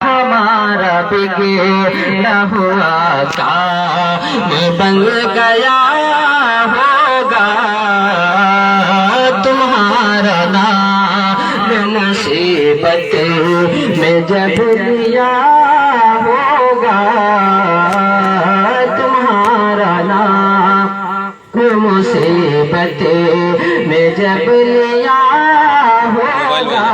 ہمارا بگڑا ہوا کام بن گیا ہوگا، تمہارا نام مصیبت میں جب لیا ہوگا، تمہارا نام مصیبت میں جب لیا ہوگا،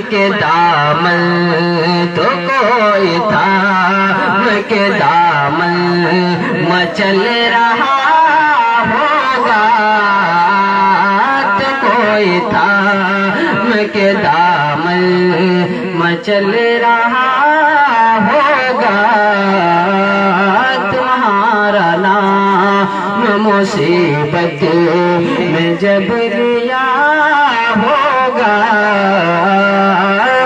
کے دامن تو کوئی تھام کے دامن مچل رہا ہوگا، تو کوئی تھام کے دامن مچل رہا ہوگا، تمہارا نام مصیبت میں جب لیا ہوگا،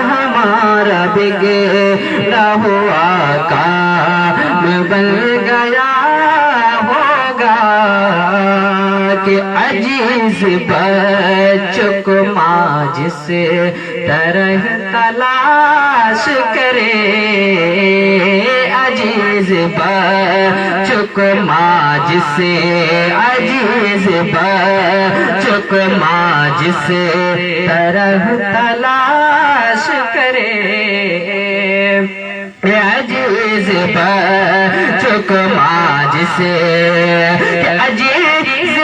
ہمارا بگڑا ہوا کام بن گیا ہوگا، کہ عجیز بچوں کو ماں جس طرح تلاش کرے، عجیز بچوں کو ماں جس عجیز بچوں کو ماں جس طرح تلاش کرے، عجیز بچوں کو ماں جس عجیز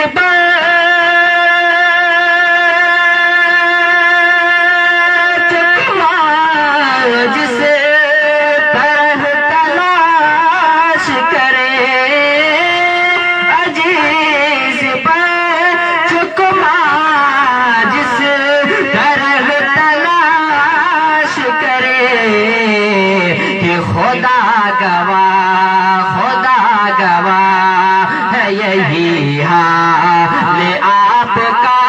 یہی حال آپ کا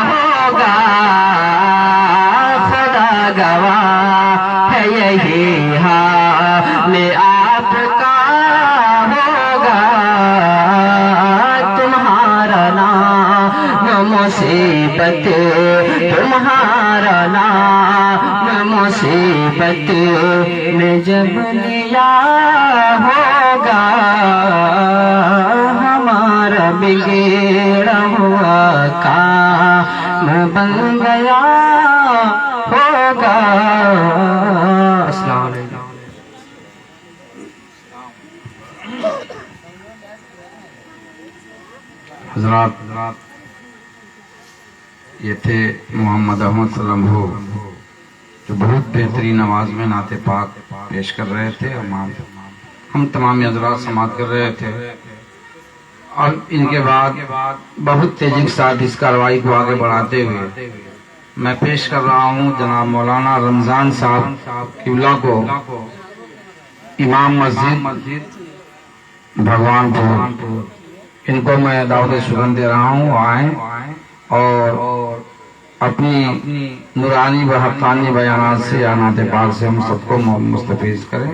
ہوگا، خدا گواہ ہے یہی حال آپ کا ہوگا، تمہارا نام مصیبت تمہارا نام مصیبت میں جب لیا ہوگا، ہمارا بگڑا ہوا کام بن گیا ہوگا۔ السلام علیکم۔ حضرات، یہ تھے محمد احمد صلی اللہ علیہ وسلم جو بہت بہترین آواز میں نعت پاک پیش کر رہے تھے، ہم تمام حضرات سماعت کر رہے تھے، اور ان کے بعد بہت تیزی کے ساتھ اس کارروائی کو آگے بڑھاتے ہوئے میں پیش کر رہا ہوں جناب مولانا رمضان صاحب قبلہ کو، امام مسجد بھگوان پور، ان کو میں دعوت سگن دے رہا ہوں، آئیں اور اپنی نورانی و حقانی بیانات سے یا نعت پاک سے ہم سب کو مستفیض کریں۔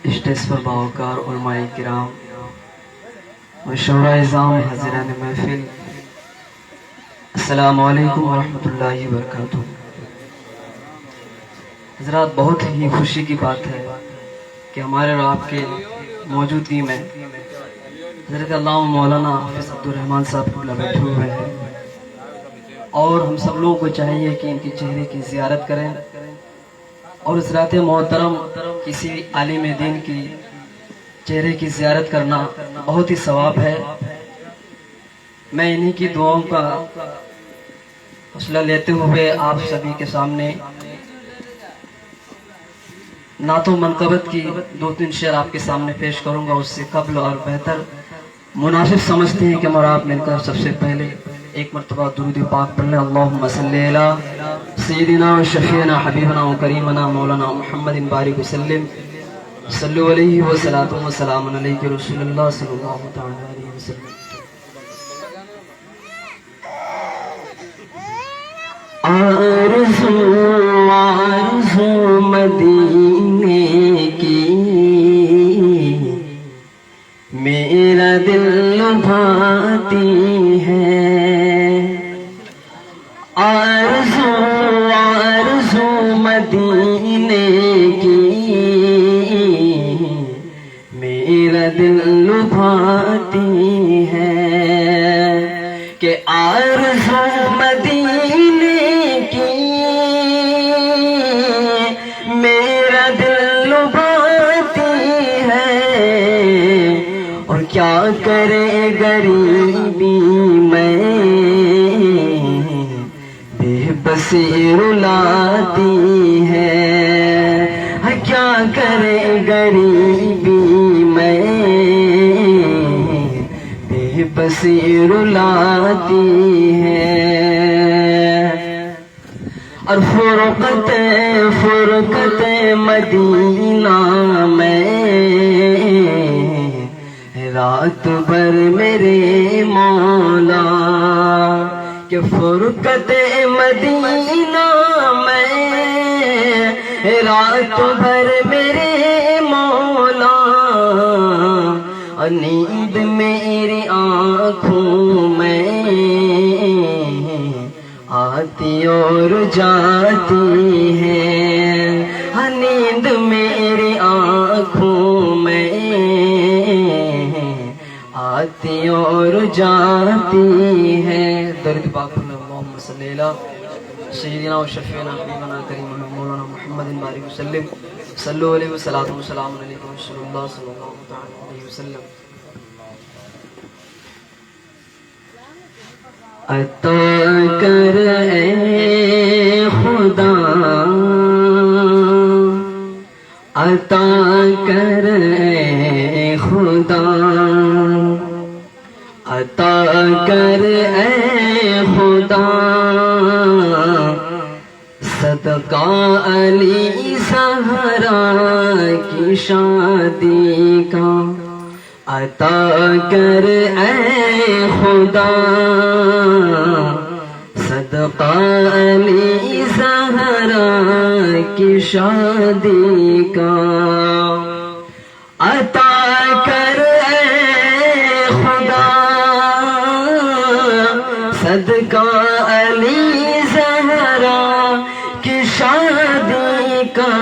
اسٹیج پر باوقار علماء کرام و شورا اعظام حاضران محفل، السلام علیکم ورحمۃ اللہ وبرکاتہ۔ حضرات، بہت ہی خوشی کی بات ہے کہ ہمارے اور آپ کے موجودگی میں حضرت علامہ مولانا حافظ عبد الرحمن صاحب بیٹھے ہوئے ہیں، اور ہم سب لوگوں کو چاہیے کہ ان کے چہرے کی زیارت کریں، اور اس رات محترم کسی عالم دین کی چہرے کی زیارت کرنا بہت ہی ثواب ہے۔ میں انہی کی دعاؤں کا حوصلہ لیتے ہوئے آپ سبھی کے سامنے नातो मनकबत की 2-3 शेर आपके सामने पेश करूंगा। उससे कबल और बेहतर मुनासिब समझते हैं कि हम और आप मिलकर सबसे पहले एक मरतबा दुरूद पाक पढ़ लें। अल्लाहुम्मा सल्ली अला सय्यिदिना व शफीना हबीबना व करीमना मौलाना मुहम्मदिन बारिक वसल्लम सल्लु अलैहि व सलातु व सलामुन अलैहि रसूलुल्लाह सल्लल्लाहु तआला अलैहि वसल्लम। आरज़ू मदीने की मेरा दिल लुभाती है। आरज़ू मदीने की मेरा दिल लुभाती है कि आरज़ू मदीने की मेरा दिल लुभाती है। और क्या करे गरीबी में बेबसी रुलाती है। क्या करे गरीबी में बेबसी रुलाती है। और फुरकत मदीना में रात भर मेरे मौला कि फुरकत मदीना में रात भर मेरे मौला। और नींद मेरी आँखों में आती और जाती है। नींद मेरी आँखों में आती और जाती है। दर्द पाक अल्लाहुम्मा सल्ली अला सय्यिदिना व शफीना हबीबना करीमना मौलाना मुहम्मदिन बारिक वसल्लम सल्लु अलैहि व सलातु व सलामुन अलैहि रसूलुल्लाह सल्लल्लाहु अलैहि वसल्लम। अता कर ए खुदा अता कर ए खुदा अता कर ए खुदा सदका अली सहरा की शादी का। अता कर ए खुदा सदका अली सहरा की शादी का। अता कर ए खुदा सदका अली सहरा की शादी का।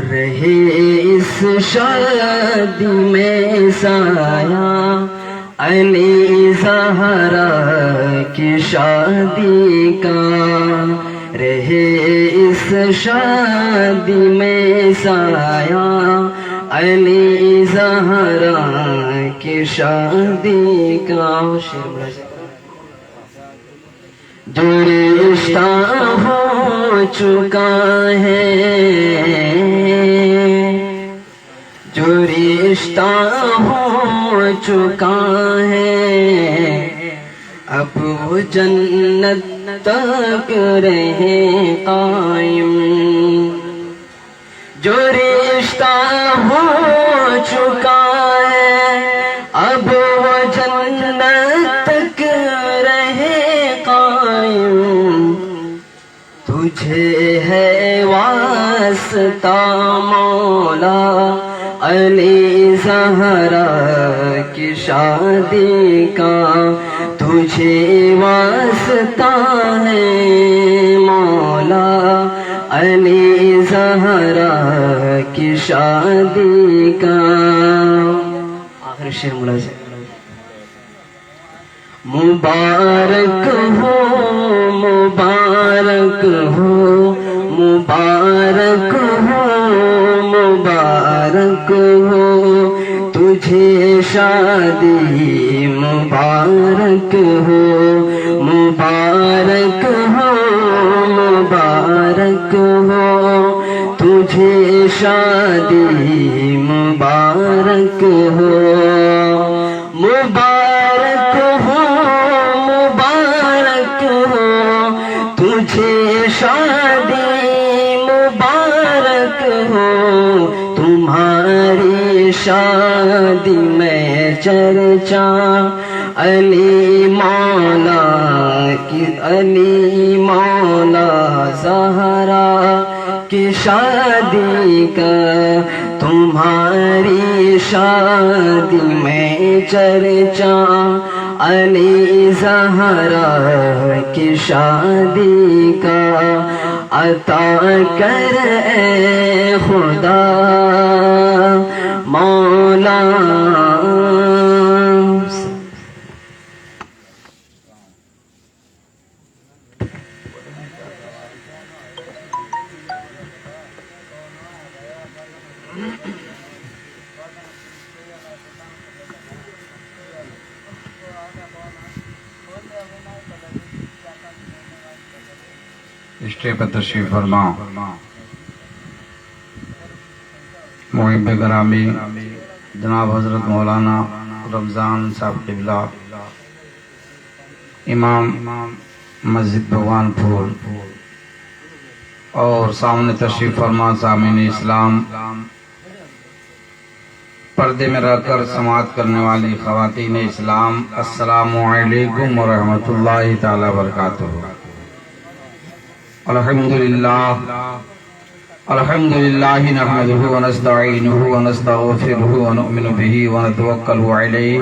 रहे इस शादी में साया अली ज़हरा की शादी का। रहे इस शादी में साया अली ज़हरा की शादी का। जो रिश्ता हो चुका है जो रिश्ता हो चुका है अब वो जन्नत तक रहे कायम। जो रिश्ता हो चुका है अब वो जन्नत तक रहे कायम। तुझे है वास्ता मौला अली ज़हरा की शादी का। तुझे वास्ता है मौला अली ज़हरा की शादी का। आखिरी शेर मुलाज़िम। मुबारक हो मुबारक हो मुबारक हो मुबारक हो तुझे शादी मुबारक हो मुबारक हो मुबारक हो तुझे تجھے شادی مبارک ہو، مبارک ہو، مبارک ہو، تجھے شادی مبارک ہو، تمہاری شادی میں چرچا علی مولا کی، علی مولا زہرا کی شادی کا، تمہاری شادی میں چرچا علی زہرا کی شادی کا، عطا کر اے خدا مولا۔ اسٹیج پر تشریف فرما محب گرامی جناب حضرت مولانا رمضان صاحب قبلہ، امام مسجد بھگوان پور، اور سامنے تشریف فرما سامعین اسلام، پردے میں رہ کر سماعت کرنے والی خواتین اسلام، السلام علیکم ورحمۃ اللہ تعالی وبرکاتہ۔ الحمدللہ نحمده ونستعینه ونستغفره ونؤمن به ونتوکل علیہ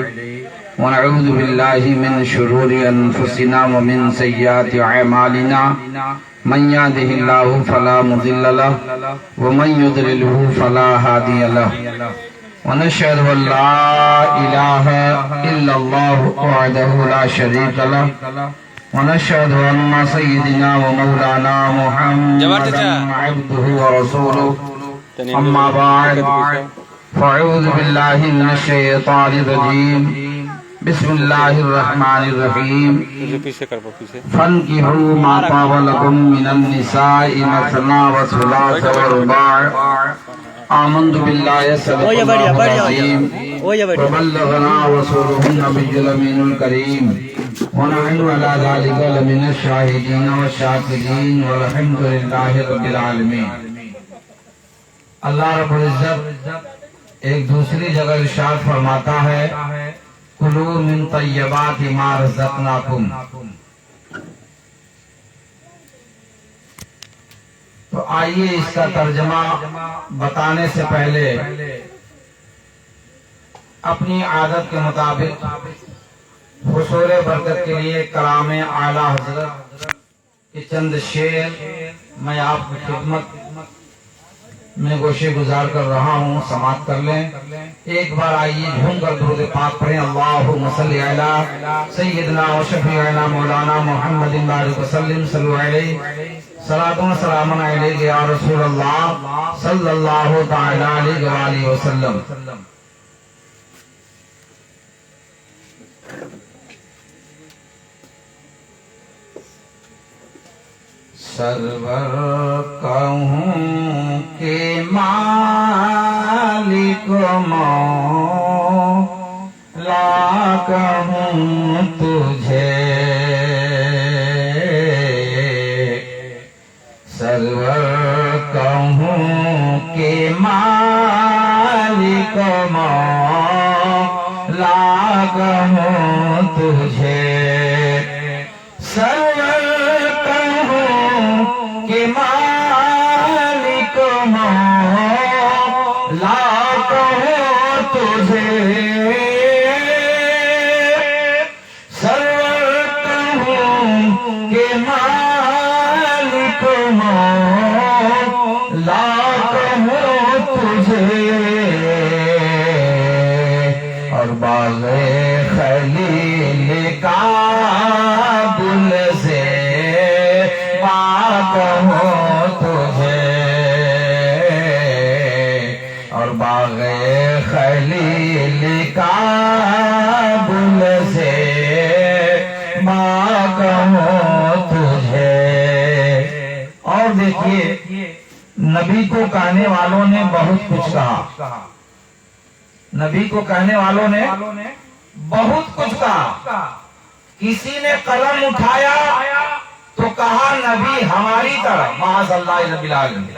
ونعوذ باللہ من شرور انفسنا ومن سیئات اعمالنا، من يهده الله فلا مضل له ومن يضلل فلا هادي له، ونشهد ان لا اله الا الله وحده لا شريك له، ونشهد ان سيدنا ومولانا محمدا عبده ورسوله، اما بعد فاعوذ بالله من الشيطان الرجيم، بسم الله الرحمن الرحيم، فانكحوا ما طاب لكم من النساء مثنى وثلاث ورباع، آمنت بالله صدق الله العظيم وبلغنا رسوله النبي الأمين الكريم، ونحن على ذلك لمن الشاهدين والشاكرين والحمد لله رب العالمين۔ اللہ رب العزت ایک دوسری جگہ ارشاد فرماتا ہے کلوا من طیبات ما رزقناکم، تو آئیے اس کا ترجمہ بتانے سے پہلے اپنی عادت کے مطابق حصول برکت کے لیے کلام اعلیٰ حضرت کے چند شعر میں آپ کی خدمت میں گوشے گزار کر رہا ہوں، سماعت کر لیں۔ ایک بار آئیے جھوم کر درود پاک پڑھیں، اللہم صلی علی سیدنا و شفیعنا مولانا محمد بارک وسلم، صلو علیہ صلاۃ و سلام علیک یا رسول اللہ صلی اللہ تعالی علیہ وآلہ وسلم۔ سرور کہوں کہ مالک مولا کہوں تجھے، سرور کہوں کہ مالک مولا کہوں تجھے، سرور کہوں کہ مالک مولا کہوں تجھے، سرور کہوں کہ مالک مولا کہوں تجھے، اور باغ خلیل کابل سے کہوں تجھے، اور باغ خلیل کابل سے ماں کہوں تجھے۔ اور دیکھیے نبی نبی کو کہنے والوں نے بہت کچھ کہا، نبی کو کہنے والوں نے بہت کچھ کہا. کسی نے قلم اٹھایا تو کہا نبی ہماری طرح، معاذ اللہ رب العالمین.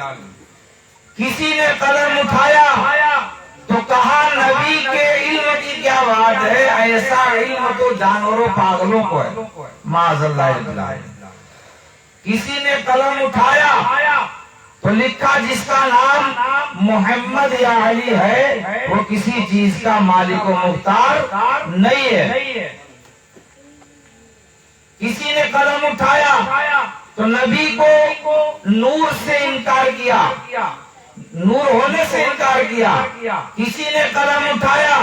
کسی نے قلم اٹھایا تو کہا نبی کے علم کی کیا بات ہے، ایسا علم تو جانوروں پاگلوں کو ہے، معاذ اللہ رب العالمین. کسی نے قلم اٹھایا تو لکھا جس کا نام محمد یا علی ہے وہ کسی چیز کا مالک و مختار نہیں ہے. کسی نے قلم اٹھایا تو نبی کو نور سے انکار کیا، نور ہونے سے انکار کیا. کسی نے قلم اٹھایا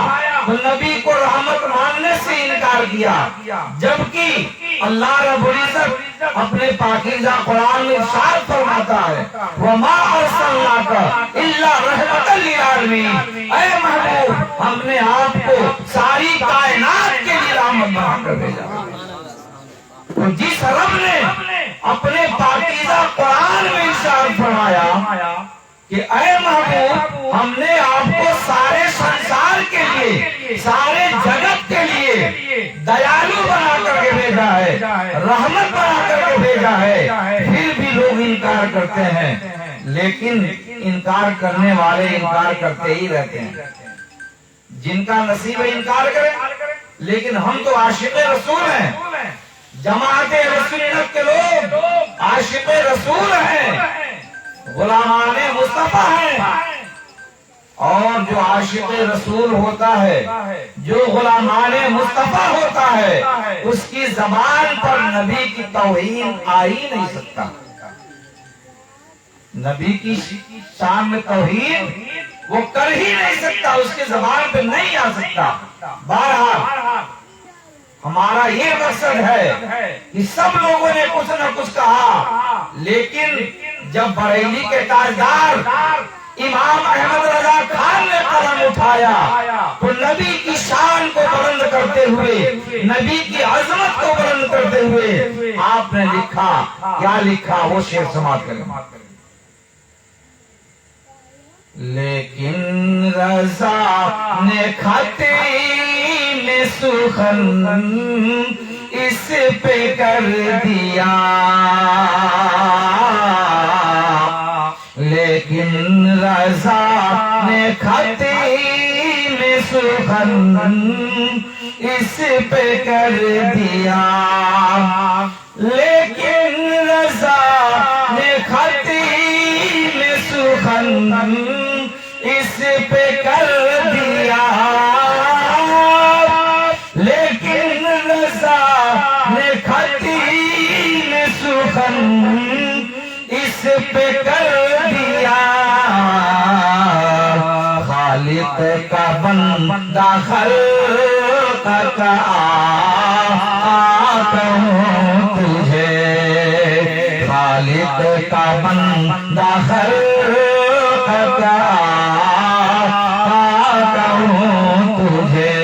تو نبی کو رحمت ماننے سے انکار کیا، جبکہ اللہ رب العزت اپنے پاکیزہ قرآن میں ارشاد فرماتا ہے وَمَا أَرْسَلْنَاكَ إِلَّا رَحْمَةً لِلْعَالَمِينَ، اے محبوب ہم نے آپ کو ساری کائنات کے لیے رحمت بنا کر بھیجا. تو جس رب نے اپنے پاکیزہ قرآن میں ارشاد فرمایا کہ اے محبوب ہم نے آپ کو سارے سنسار کے لیے، سارے جگت کے لیے دیالو بنا کر کے بھیجا ہے، رحمت بنا کر کے بھیجا ہے، پھر بھی لوگ انکار کرتے ہیں. لیکن انکار کرنے والے انکار کرتے ہی رہتے ہیں، جن کا نصیب ہے انکار کرے. لیکن ہم تو عاشق رسول ہیں، جماعت رسولیت کے لوگ عاشق رسول ہیں، غلامان مصطفیٰ ہیں. اور جو عاشق رسول ہوتا ہے، جو غلامان مصطفیٰ ہوتا ہے، اس کی زبان پر نبی کی توہین آ ہی نہیں سکتا. نبی کی شان میں توہین وہ کر ہی نہیں سکتا، اس کی زبان پہ نہیں آ سکتا. بہرحال ہمارا یہ مقصد ہے کہ سب لوگوں نے کچھ نہ کچھ کہا، لیکن جب بریلی کے تاجدار امام احمد رضا خان نے قلم اٹھایا تو نبی کی شان کو بلند کرتے ہوئے، نبی کی عظمت کو بلند کرتے ہوئے آپ نے لکھا. کیا لکھا وہ شعر سماعت کریں. لیکن رضا نے خطی میں سخن اس پہ کر دیا، لیکن رضا نے خطی میں سخن اس پہ کر دیا، لیکن رضا نے خطی میں سخن اس پہ کر دیا، لیکن رضا نے خطی میں سخن اس پہ کر دیا. خالق کا بندہ خلق کا آقا ہوں تجھے، خالق کا بندہ خلق کا آقا ہوں تجھے،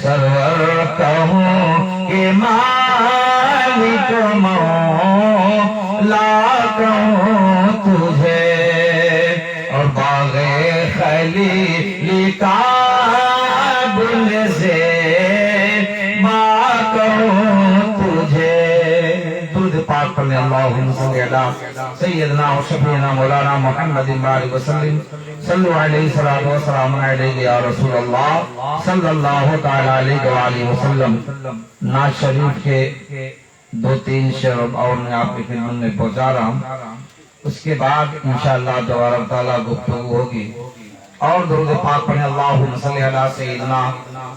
سرور کہوں کہ مالک مولا کہوں تجھے، اور باغ خلیل کا گل سے ماں کہوں تجھے. درود پاک پڑھنے اللہم صلی علی سیدنا و شفیعنا مولانا محمد بارک وسلم. صلو علیہ الصلوۃ والسلام علیہ یا رسول اللہ صلی اللہ تعالی علیہ وآلہ وسلم. نعت شریف کے 2-3 شعر اور میں آپ کی خدمت میں پہنچا رہا ہوں، اس کے بعد انشاءاللہ تبارک تعالیٰ گفتگو ہوگی. اور درود پاک پڑھیں اللہم صلی علی سیدنا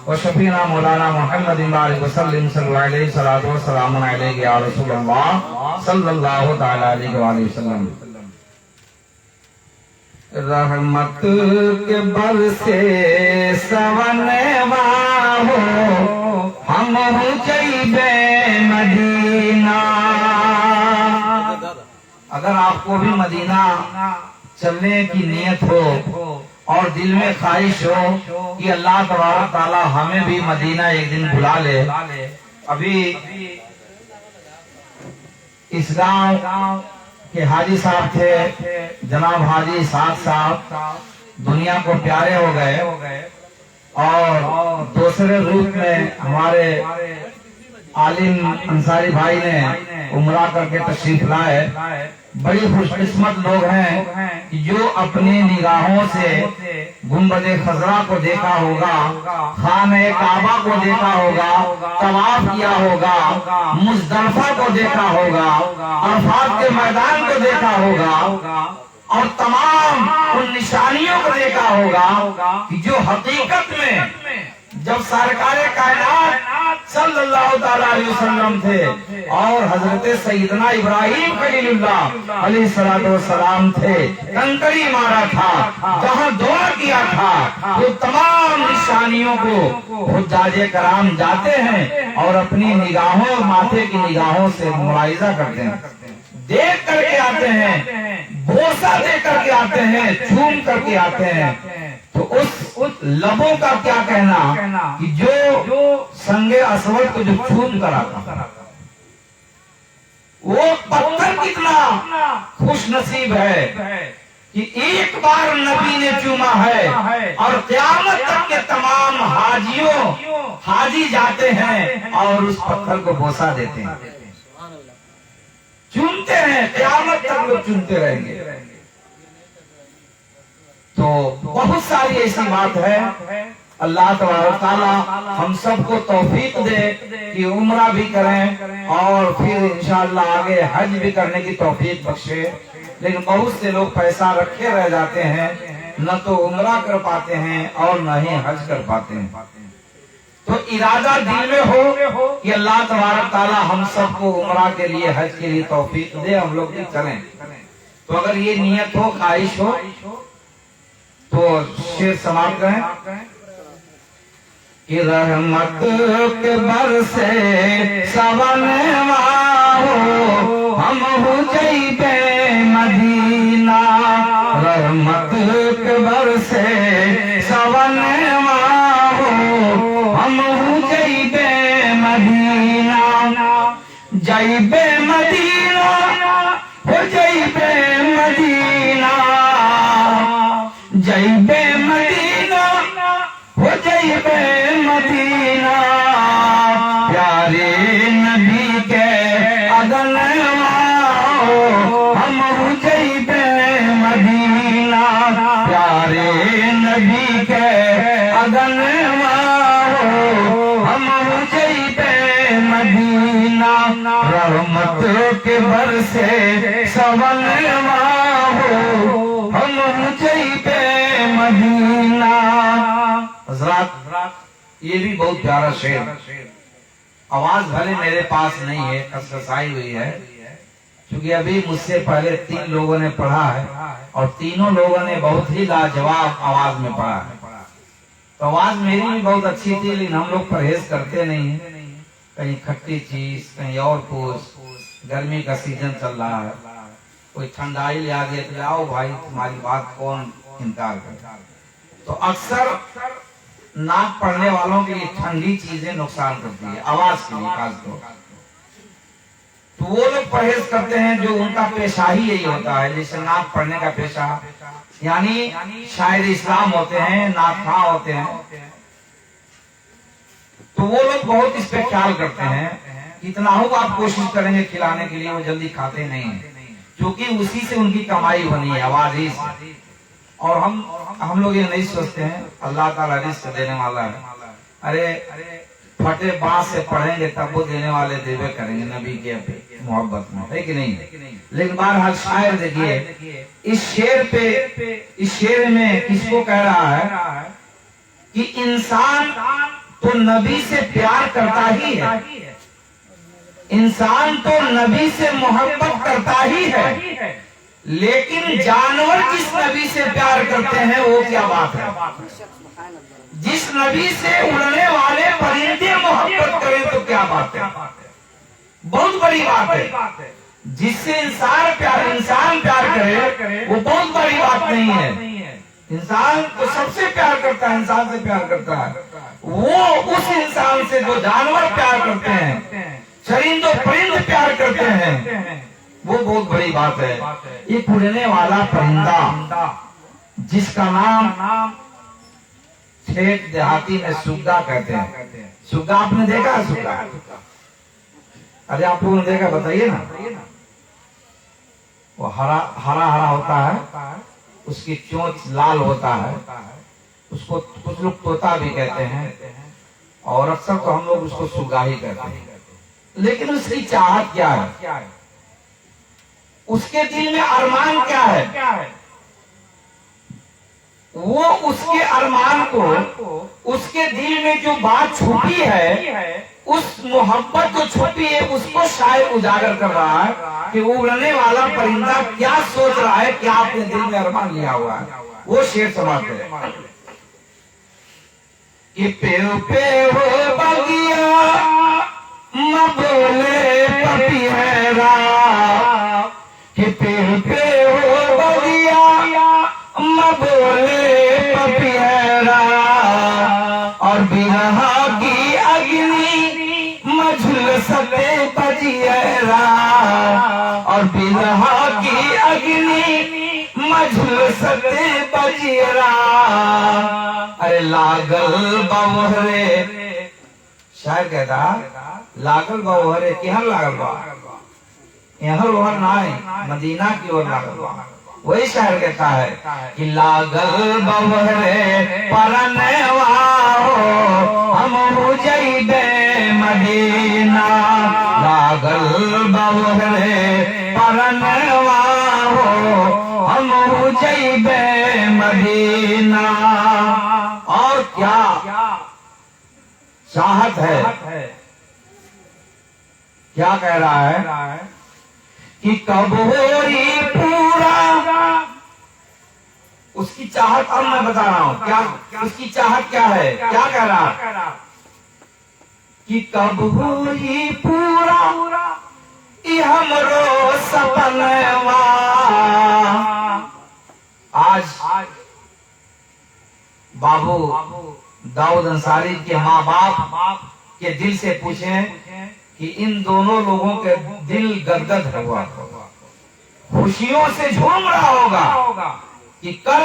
و شفیعنا مولانا محمد بارک وسلم. صلی علیہ الصلوۃ والسلام علیہ یا رسول اللہ صلی اللہ تعالی علیہ وآلہ وسلم. رحمت کے برسے سونوا ہو ہم جیبے مدینہ. اگر آپ کو بھی مدینہ چلنے کی نیت ہو اور دل میں خواہش ہو کہ اللہ تبارک تعالی ہمیں بھی مدینہ ایک دن بلا لے. ابھی اس گاؤں कि हाजी साहब थे, जनाब हाजी साद साहब दुनिया को प्यारे हो गए और दूसरे रूप में हमारे आलिम अंसारी भाई ने उमरा करके तशरीफ लाए। बड़ी खुशकिस्मत लोग हैं कि जो अपनी निगाहों से गुंबद खजरा को देखा होगा, खाने काबा को देखा होगा, तवाफ किया होगा, मुजदलफा को देखा होगा, अरफात के मैदान को देखा होगा और तमाम उन निशानियों को देखा होगा कि जो हकीकत में जब सरकार कायनात सल्लल्लाहु ताला अलैहि वसल्लम थे और हजरत सैयदना इब्राहिम खलीलुल्लाह अलैहिस्सलातु वस्सलाम थे, कंकड़ी मारा था, जहाँ दुआ किया था, वो तमाम निशानियों को हुज्जाजे कराम जाते हैं और अपनी निगाहों, माथे की निगाहों से मुलाहिजा करते हैं, देख करके आते हैं, बोसा दे करके आते हैं, झूम करके आते हैं। तो उस लबों का क्या कहना कि जो संगे असवद को जो चूम कर आता, वो पत्थर कितना खुश नसीब है कि एक बार नबी ने चूमा है और क़यामत तक के तमाम हाजी जाते हैं और उस पत्थर को बोसा देते हैं, चूमते हैं, क़यामत तक लोग चूमते रहेंगे। तो बहुत सारी ऐसी बात है। अल्लाह तबारक ताला हम सबको तौफीक दे कि उम्रा भी करें और फिर इंशाअल्लाह आगे हज भी करने की तौफीक बख्शे। लेकिन बहुत से लोग पैसा रखे रह जाते हैं, न तो उम्रा कर पाते हैं और न ही हज कर पाते हैं। तो इरादा दिल में हो कि अल्लाह तबारक ताला हम सबको उम्रा के लिए, हज के लिए तौफीक दे, हम लोग भी चलें। तो अगर ये नियत हो, ख्वाहिश हो तो शेर समाप्त करें कि रहमत के बरसे सवनवा हो, हम हो जइबे मदीना, रहमत के बरसे सवनवा हो, हम हो जइबे मदीना, जइबे मदीना, हो जइबे मदीना, जइबे मदीना, हो जइबे मदीना, प्यारे नबी के अगनवा हो, हम हो जइबे मदीना, प्यारे नबी के अगनवा हो, हम हो जइबे मदीना, रहमत के बरसे सवनवा हो, हम हो जइबे मदीना। हज़रात, ये भी बहुत प्यारा शेर, आवाज भले मेरे पास नहीं है, कसकसाई हुई है, क्योंकि अभी मुझसे पहले 3 लोगों ने पढ़ा है और तीनों लोगों ने बहुत ही लाजवाब आवाज में पढ़ा है। तो आवाज मेरी भी बहुत अच्छी थी, लेकिन हम लोग परहेज करते नहीं है, कहीं खट्टी चीज, कहीं और कुछ, गर्मी का सीजन चल रहा है, कोई ठंडाई ले आ गया तो आओ भाई तुम्हारी बात कौन इनकार करता। तो अक्सर नाक पड़ने वालों के लिए ठंडी चीजें नुकसान करती है, आवाज के लिए खासतौर। तो वो लोग परहेज करते हैं जो उनका पेशा ही यही होता है, जैसे नाक पड़ने का पेशा, यानी शायर इस्लाम होते हैं, नाखा होते हैं। तो वो लोग बहुत इस पे ख्याल करते हैं, इतना हो आप कोशिश करेंगे खिलाने के लिए, वो जल्दी खाते नहीं है, क्योंकि उसी से उनकी कमाई बनी है, आवाज ही से। और हम लोग ये नहीं सोचते हैं अल्लाह ताला रिज़्क़ देने वाला है, अरे फटे बांस से पढ़ेंगे तब वो देने वाले देवे करेंगे नबी के मोहब्बत में, है कि नहीं। लेकिन बहरहाल शायर देखिए इस शेर में किसको कह रहा है कि इंसान तो नबी से प्यार करता ही है, इंसान तो नबी से मोहब्बत करता ही है, लेकिन जानवर जिस नबी से प्यार करते हैं वो क्या बात है। जिस नबी से उड़ने वाले परिंदे मोहब्बत करें तो क्या बात है, बहुत बड़ी बात है। जिससे इंसान प्यार करे वो बहुत बड़ी बात नहीं है। इंसान तो सबसे प्यार करता है, इंसान से प्यार करता है, वो उस इंसान से जो जानवर प्यार करते हैं, चरिंदो परिंद प्यार करते हैं, वो बहुत बड़ी बात है। एक उड़ने वाला परिंदा जिसका नाम ठेठ देहाती में सुग्गा कहते हैं। सुग्गा आपने देखा है? सुग्गा अरे आप लोगों ने देखा, बताइए ना। वो हरा हरा हरा होता है, उसकी चोंच लाल होता है, उसको कुछ लोग तोता भी कहते हैं और अक्सर तो हम लोग उसको सुग्गा ही कहते हैं। लेकिन उसकी चाहत क्या है? उसके दिल में अरमान क्या है? वो उसके अरमान को, उसके दिल में जो बात छुपी है, उस मोहब्बत जो छुपी है, उसको शायद उजागर कर रहा है कि वो उड़ने वाला परिंदा क्या सोच रहा है, क्या अपने दिल में अरमान लिया हुआ है। वो शेर समाते हैं कि पेड़ पे हो बगिया न बोले पपीहरा, कि पेड़ पे हो बगिया न बोले पपीहरा, और बिरहा की अग्नि मझुल सके बजियरा, और बिरहा की अग्नि मझुल सके बजियरा। अरे लागल बवहरे, शायर कहता लागल बवहरे, केहन लागल बा, यहाँ वहाँ नाई, मदीना की ओर लागल बा। वही शायर कहता है कि लागल बवहरे परनवा हो, हम जइबे मदीना, लागल बवहरे परनवा हो, हम जइबे मदीना। और क्या चाहत है, क्या कह रहा है कि कब होरी पूरा, उसकी चाहत अब मैं बता रहा हूं क्या उसकी चाहत क्या है। क्या कह रहा है कि कब होरी पूरा ई हमरो सपनवा। आज बाबू दाऊद अंसारी के माँ बाप के दिल से पूछें कि इन दोनों लोगों के दिल गदगद हुआ, खुशियों से झूम रहा होगा कि कल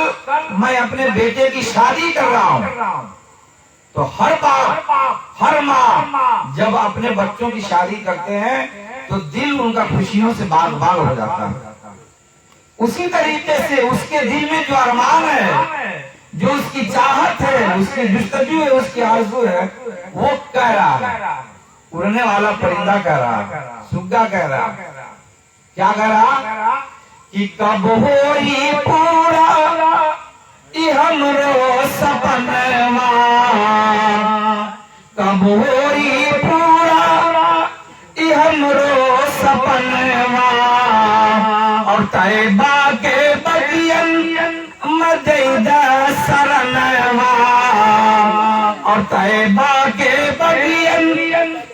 मैं अपने बेटे की शादी कर रहा हूँ। तो हर बाप हर माँ जब अपने बच्चों की शादी करते हैं तो दिल उनका खुशियों से बाग बाग हो जाता है। उसी तरीके से उसके दिल में जो अरमान है, जो उसकी चाहत है, उसकी जुस्तजू है, उसकी आरज़ू है, वो कह रहा है, उड़ने वाला परिंदा कह रहा, सुग्गा कह रहा, क्या कह रहा कि कब होई पूरा ई हमरो सपनवा, कब होई पूरा ई हमरो सपनवा। और तैबा के बगियन मदैदा सरनवा, और तैबा के बगियन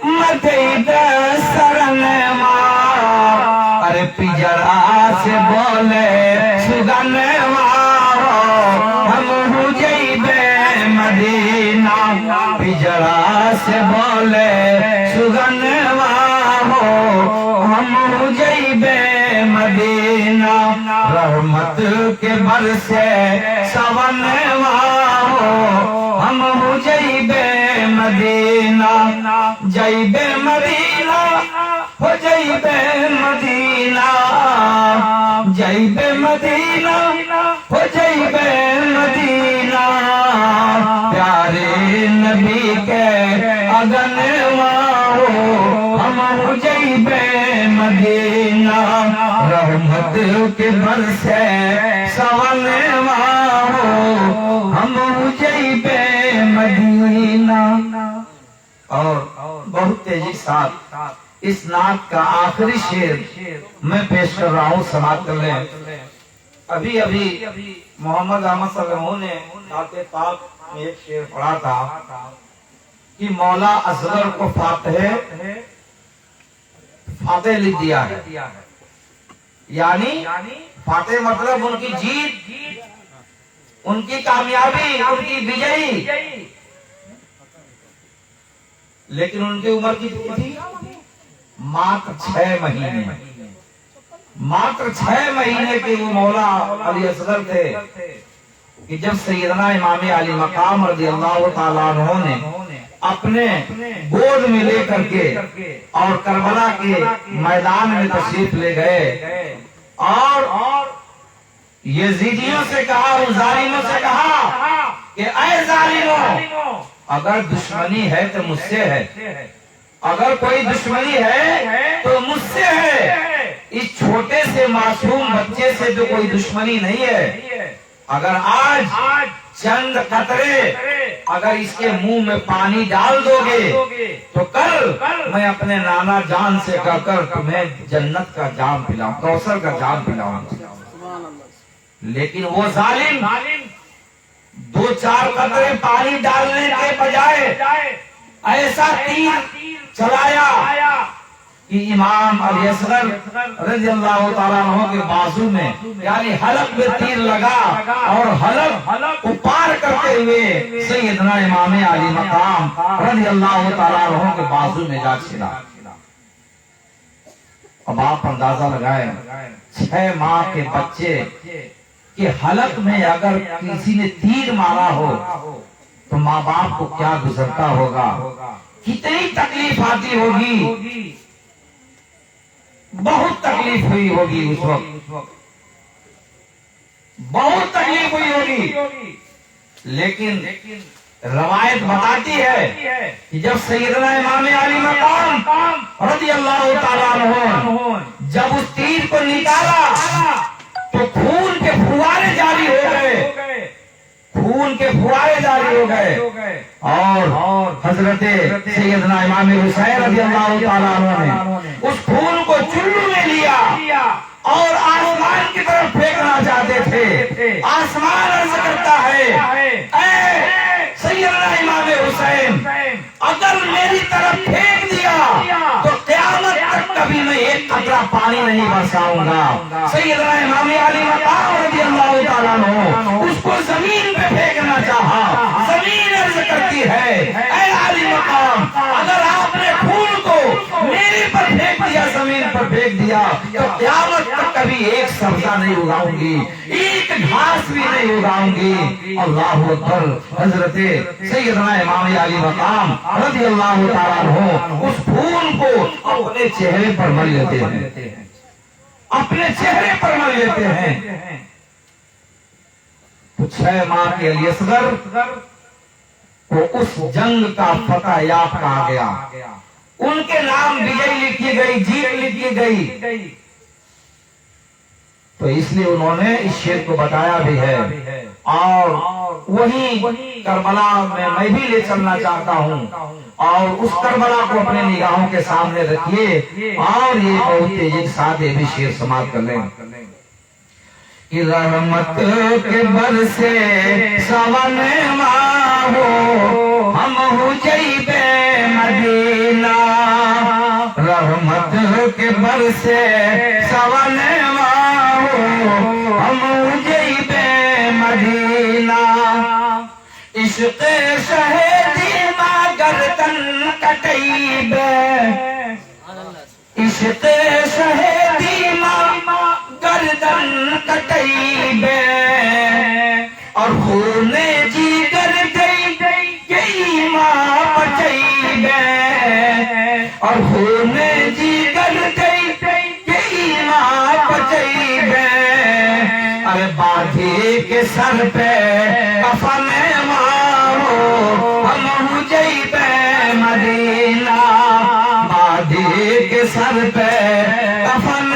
मदैदा सरनवा। अरे पिजरा से बोले सुगनवा, हम जइबे मदीना, पिजरा से बोले सुगनवा हो, हम जइबे मदीना। रहमत के बरसे सवनवा हो, हम जइबे मदीना, जइबे मदीना हो, जइबे मदीना, जइबे मदीना हो, जइबे मदीना। प्यारे नबी के अगनवा हो, हम जइबे मदीना। रहमत के बरसे सवनवा हो, हम जइबे मदीना। और बहुत तेजी के साथ इस नात का आखिरी शेर मैं पेश कर रहा हूँ, समाप्त कर लें। अभी अभी मोहम्मद अहमद सल्लल्लाहु ने नाते पाक में एक शेर पढ़ा था कि मौला असगर को फातेह लिख दिया है, यानी फातेह मतलब उनकी जीत, उनकी कामयाबी, उनकी विजयी। लेकिन उनकी उम्र कितनी थी? मात्र 6 महीने। मात्र 6 महीने के वो मौला अली असगर थे कि जब सैयदना इमाम अली मकाम रज़ियल्लाहु ताला अन्हु ने अपने गोद में लेकर के और करबला के मैदान में तशरीफ ले गए और यजीदियों से कहा, उन जालिमों से कहा कि ऐ जालिमों, अगर दुश्मनी है तो मुझसे है, अगर कोई दुश्मनी है तो मुझसे है। इस छोटे से मासूम बच्चे से तो कोई दुश्मनी नहीं है। अगर आज चंद कतरे अगर इसके मुंह में पानी डाल दोगे तो कल मैं अपने नाना जान से कहकर तुम्हें जन्नत का जाम पिलाऊं, कौसर का जाम पिलाऊंगा। लेकिन वो जालिम 2-4 कतरे पानी डालने के बजाय ऐसा तीर चलाया कि इमाम अली असगर रज़ियल्लाहु ताला अन्हु के बाजू में यानी हलक में तीर लगा और हलक को पार करते हुए सैयदना इमाम अली मकाम रज़ियल्लाहु ताला अन्हु के बाजू में जा छिड़ा। अब आप अंदाजा लगाएं, 6 माह के बच्चे के हलक में अगर किसी ने तीर मारा हो तो माँ बाप को क्या गुजरता होगा, कितनी तकलीफ आती होगी, बहुत तकलीफ हुई होगी उस वक्त, बहुत तकलीफ हुई होगी। लेकिन रवायत बताती है कि जब सैयदना इमाम अली मकाम रज़ियल्लाहु ताला अन्हु जब उस तीर को निकाला तो खून के फुवारे जारी हो गए, खून के फुवारे जारी हो गए। और हजरत सैयदना इमाम हुसैन रज़ियल्लाहु ताला अन्हु ने उस खून को चुल्लू में लिया और आसमान की तरफ फेंकना चाहते थे। आसमान अर्ज करता है, ऐ सैयदना इमाम हुसैन, अगर मेरी तरफ फेंक दिया तो क़यामत तक कभी मैं एक कतरा पानी नहीं बरसाऊंगा। सैयदना इमाम अली मकाम रज़ियल्लाहु ताला अन्हु उसको जमीन पे फेंकना चाहा। जमीन अर्ज करती है, ऐ अली मकाम, अगर आपने खून को मेरे पर फेंक दिया, जमीन पर फेंक दिया तो क़यामत तक कभी एक सब्जा नहीं उगाऊंगी, एक घास भी नहीं उगाऊंगी। अल्लाहु अकबर। हजरत सैयदना इमाम अली मकाम रज़ियल्लाहु ताला अन्हु उस खून को अपने चेहरे पर मल लेते हैं, अपने चेहरे पर मल लेते हैं। तो 6 माह के अली असगर को उस जंग का फतह याब कहा गया, उनके नाम विजय लिखी गई, जीत लिखी गई। तो इसलिए उन्होंने इस शेर को बताया भी है और वही करबला में मैं भी ले चलना चाहता हूँ और उस करबला को अपने निगाहों के सामने रखिए और ये बहुत तेजी के साथ ये भी शेर समाप्त कर लें कि रहमत के बरसे सावन माहो हम हो जइबे मदीना, रहमत के बरसे सावन माहो हम हो जइबे मदीना, इश्क शहीदी माँ गर्दन कटइबे, इश्क शहीदी माँ गर्दन कटइबे और खूने जिगर गई माँ बचइबे और खूने जिगर गई माँ बचइबे। अरे बाधी के सर पे कफन मारो हम हो जइबे मदीना, बाधी के सर पे कफन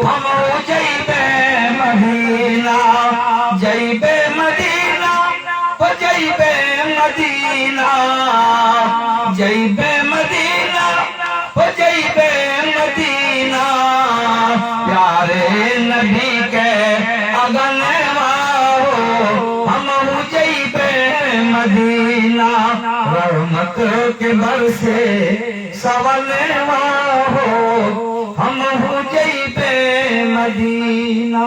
हम हो जइबे मदीना, जइबे मदीना हो जइबे मदीना, जइबे मदीना हो जइबे मदीना, प्यारे नबी के अगन हो हम हो जइबे मदीना, रहमत के बरसे सवन हो हम हो जइबे मदीना।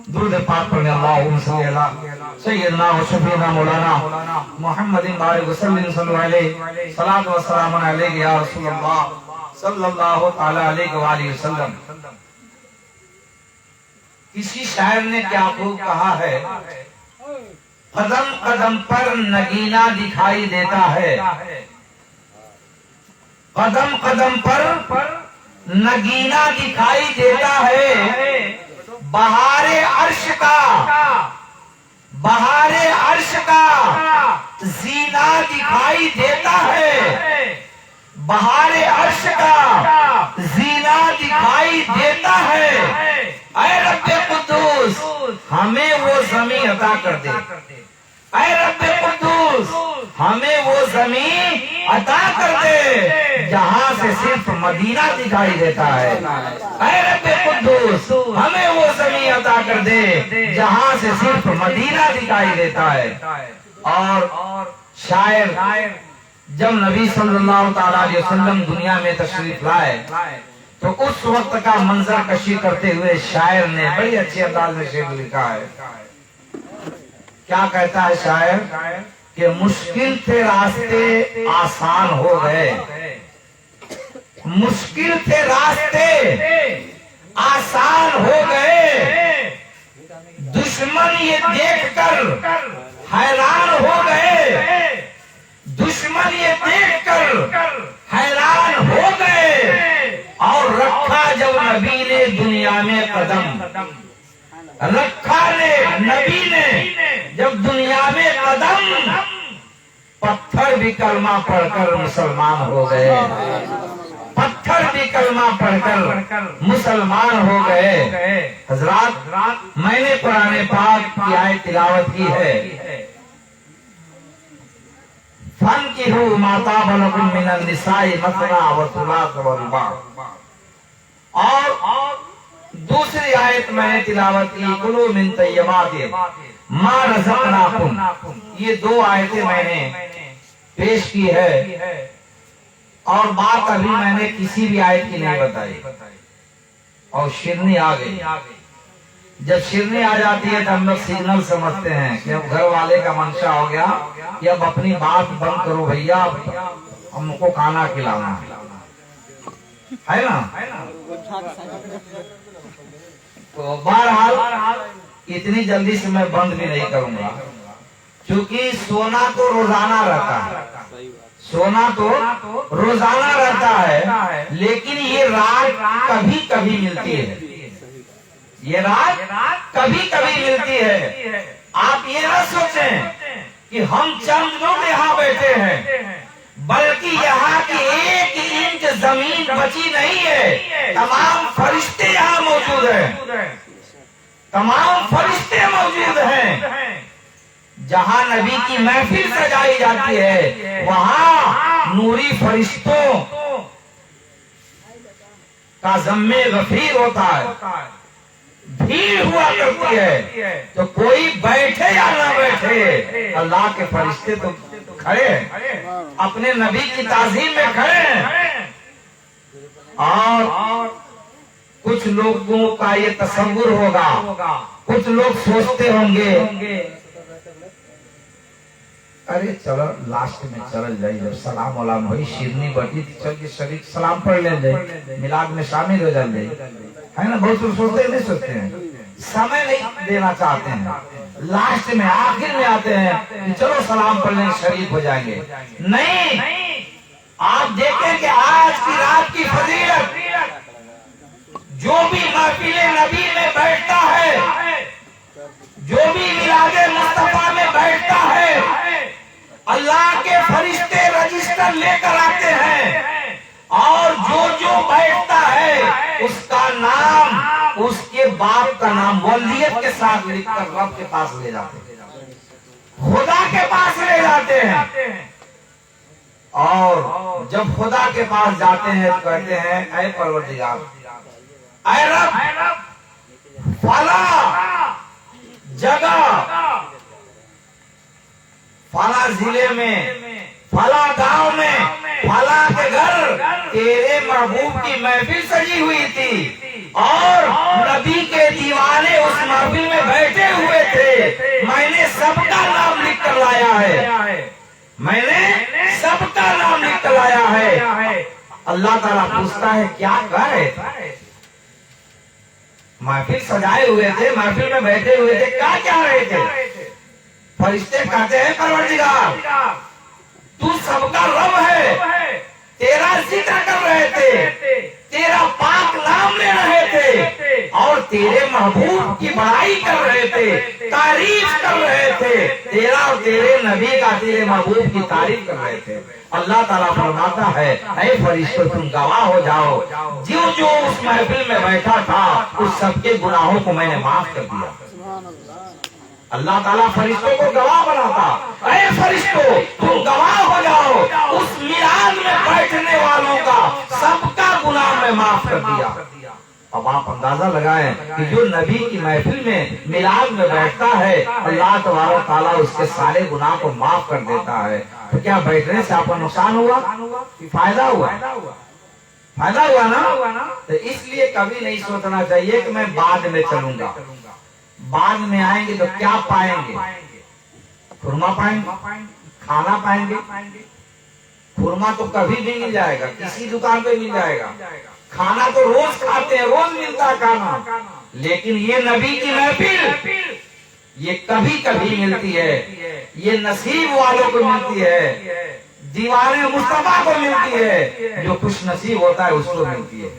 दुरूद पाक पढ़ने अल्लाहुम्मा सल्ली अला सय्यदना व शफीना मौलाना मुहम्मदिन बारिक वसल्लम सल्लल्लाहु अलैहि सलातो व सलाम अलैहि या रसूल अल्लाह صلی اللہ تعالی علیہ وآلہ وسلم. کسی شاعر نے کیا خوب کہا ہے، قدم قدم پر نگینا دکھائی دیتا ہے، قدم قدم پر نگینا دکھائی دیتا ہے، بہار عرش کا، بہار عرش کا زینہ دکھائی دیتا ہے، بہار عرش کا زینہ دکھائی دیتا ہے. اے رب قدوس ہمیں وہ زمین عطا کر دے، اے رب قدوس ہمیں وہ زمین عطا کر دے جہاں سے صرف مدینہ دکھائی دیتا ہے. اے رب قدوس ہمیں وہ زمین عطا کر دے جہاں سے صرف مدینہ دکھائی دیتا ہے. اور شاعر جب نبی صلی اللہ تعالی علیہ وسلم دنیا میں تشریف لائے تو اس وقت کا منظر کشی کرتے ہوئے شاعر نے بڑی اچھی انداز میں شعر لکھا ہے. کیا کہتا ہے شاعر کہ مشکل تھے راستے آسان ہو گئے، مشکل تھے راستے آسان ہو گئے، دشمن یہ دیکھ کر حیران ہو گئے، دشمن یہ دیکھ کر حیران ہو گئے. اور رکھا جب نبی نے دنیا میں قدم، رکھا نے نبی نے جب دنیا میں قدم، پتھر بھی کلمہ پڑھ کر مسلمان ہو گئے، پتھر بھی کلمہ پڑھ کر مسلمان ہو گئے. حضرات میں نے قرآن پاک کی آیت تلاوت کی ہے، فَانْكِحُوا مَا طَابَ لَكُم مِّنَ النِّسَاءِ مَثْنَىٰ وَثُلَاثَ وَرُبَاعَ. اور دوسری آیت میں نے تلاوت کی کلوا من طیبات ما رزقناکم. یہ دو آیتیں میں نے پیش کی ہے اور بات ابھی میں نے کسی بھی آیت کی نہیں بتائی. اور شیرنی آ گئی. جب شیرنی آ جاتی ہے تو ہم لوگ سگنل سمجھتے ہیں کہ اب گھر والے کا منشا ہو گیا کہ اب اپنی بات بند کرو بھیا، ہم کو کھانا کھلانا ہے نا. تو بہرحال اتنی جلدی سے میں بند بھی نہیں کروں گا، کیونکہ سونا تو روزانہ رہتا ہے، سونا تو روزانہ رہتا ہے، لیکن یہ رات کبھی کبھی ملتی ہے، یہ رات کبھی کبھی ملتی ہے. آپ یہ نہ سوچیں کہ ہم چند لوگ یہاں بیٹھے ہیں، بلکہ یہاں کی ایک انچ زمین بچی نہیں ہے، تمام فرشتے یہاں موجود ہیں، تمام فرشتے موجود ہیں. جہاں نبی کی محفل سجائی جاتی ہے وہاں نوری فرشتوں کا ذمہ غفیر ہوتا ہے، بھیڑ ہوا کرتی ہے. تو کوئی بیٹھے یا نہ بیٹھے اللہ کے فرشتے تو کھڑے ہیں، اپنے نبی کی تعظیم میں کھڑے ہیں. اور کچھ لوگوں کا یہ تصور ہوگا، کچھ لوگ سوچتے ہوں گے ارے چلو لاسٹ میں چل جائے، جب سلام علام ہوئی شیرنی بٹی چل کے شریک سلام پڑھ لے جائے، میلاد میں شامل ہو جائے، ہے نا. بہت لوگ سوچتے نہیں، سوچتے ہیں سمے نہیں دینا چاہتے ہیں، لاسٹ میں آخر میں آتے ہیں کہ چلو سلام پڑھ لیں شریک ہو جائیں گے. نہیں، آپ دیکھیں کہ آج کی رات کی فضیلت، جو بھی محفل نبی میں بیٹھتا ہے، جو بھی میلاد مصطفیٰ میں بیٹھتا ہے، اللہ کے فرشتے رجسٹر لے کر آتے ہیں، اور جو بیٹھتا ہے اس کا نام، اس کے باپ کا نام ولیت کے ساتھ لکھ کر رب کے پاس لے جاتے ہیں، خدا کے پاس لے جاتے ہیں. اور جب خدا کے پاس جاتے ہیں تو کہتے ہیں اے پروردگار، اے رب، فلاں جگہ، فلاں ضلع میں، فلاں گاؤں میں، فلاں کے گھر تیرے محبوب کی محفل سجی ہوئی تھی اور نبی کے دیوانے اس محفل میں بیٹھے ہوئے تھے. میں نے سب کا نام لکھ کر لایا ہے، میں نے سب کا نام لکھ کر لایا ہے. अल्लाह ताला पूछता है क्या कर रहे थे? महफिल सजाए हुए थे, महफिल में बैठे हुए थे, क्या क्या रहे थे? फरिश्ते कहते हैं परवरदिगार तू सबका रब है, तेरा जिक्र कर रहे थे, तेरा पाक नाम ले रहे थे और तेरे महबूब की बड़ाई कर रहे थे, तारीफ कर रहे थे, तेरा और तेरे नबी का, तेरे महबूब की तारीफ कर रहे थे। अल्लाह ताला फरमाता है ऐ फरिश्तों तुम गवाह हो जाओ, जो जो उस महफिल में बैठा था उस सबके गुनाहों को मैंने माफ कर दिया। अल्लाह ताला फरिश्तों को गवाह बनाता, ऐ फरिश्तों तुम गवाह हो जाओ, उस मिलाद में बैठने वालों का सबका गुनाह मैं माफ कर दिया। अब आप अंदाजा लगाएं कि जो नबी की महफिल में मिलाद में बैठता है अल्लाह तबारक ताला उसके सारे गुनाह को माफ कर देता है। तो क्या बैठने से आपका नुकसान हुआ? फायदा हुआ? फायदा हुआ ना? तो इसलिए कभी नहीं सोचना चाहिए कि मैं बाद में चलूंगा। बाद में आएंगे तो क्या पाएंगे? खुरमा पाएंगे, खाना पाएंगे। खुरमा तो कभी भी मिल जाएगा, किसी दुकान पे मिल जाएगा। खाना तो रोज खाते हैं, रोज मिलता है खाना, लेकिन ये नबी की महफिल ये कभी कभी मिलती है, ये नसीब वालों को मिलती है, दीवाने मुस्तफा को मिलती है, जो खुश नसीब होता है उसको मिलती है।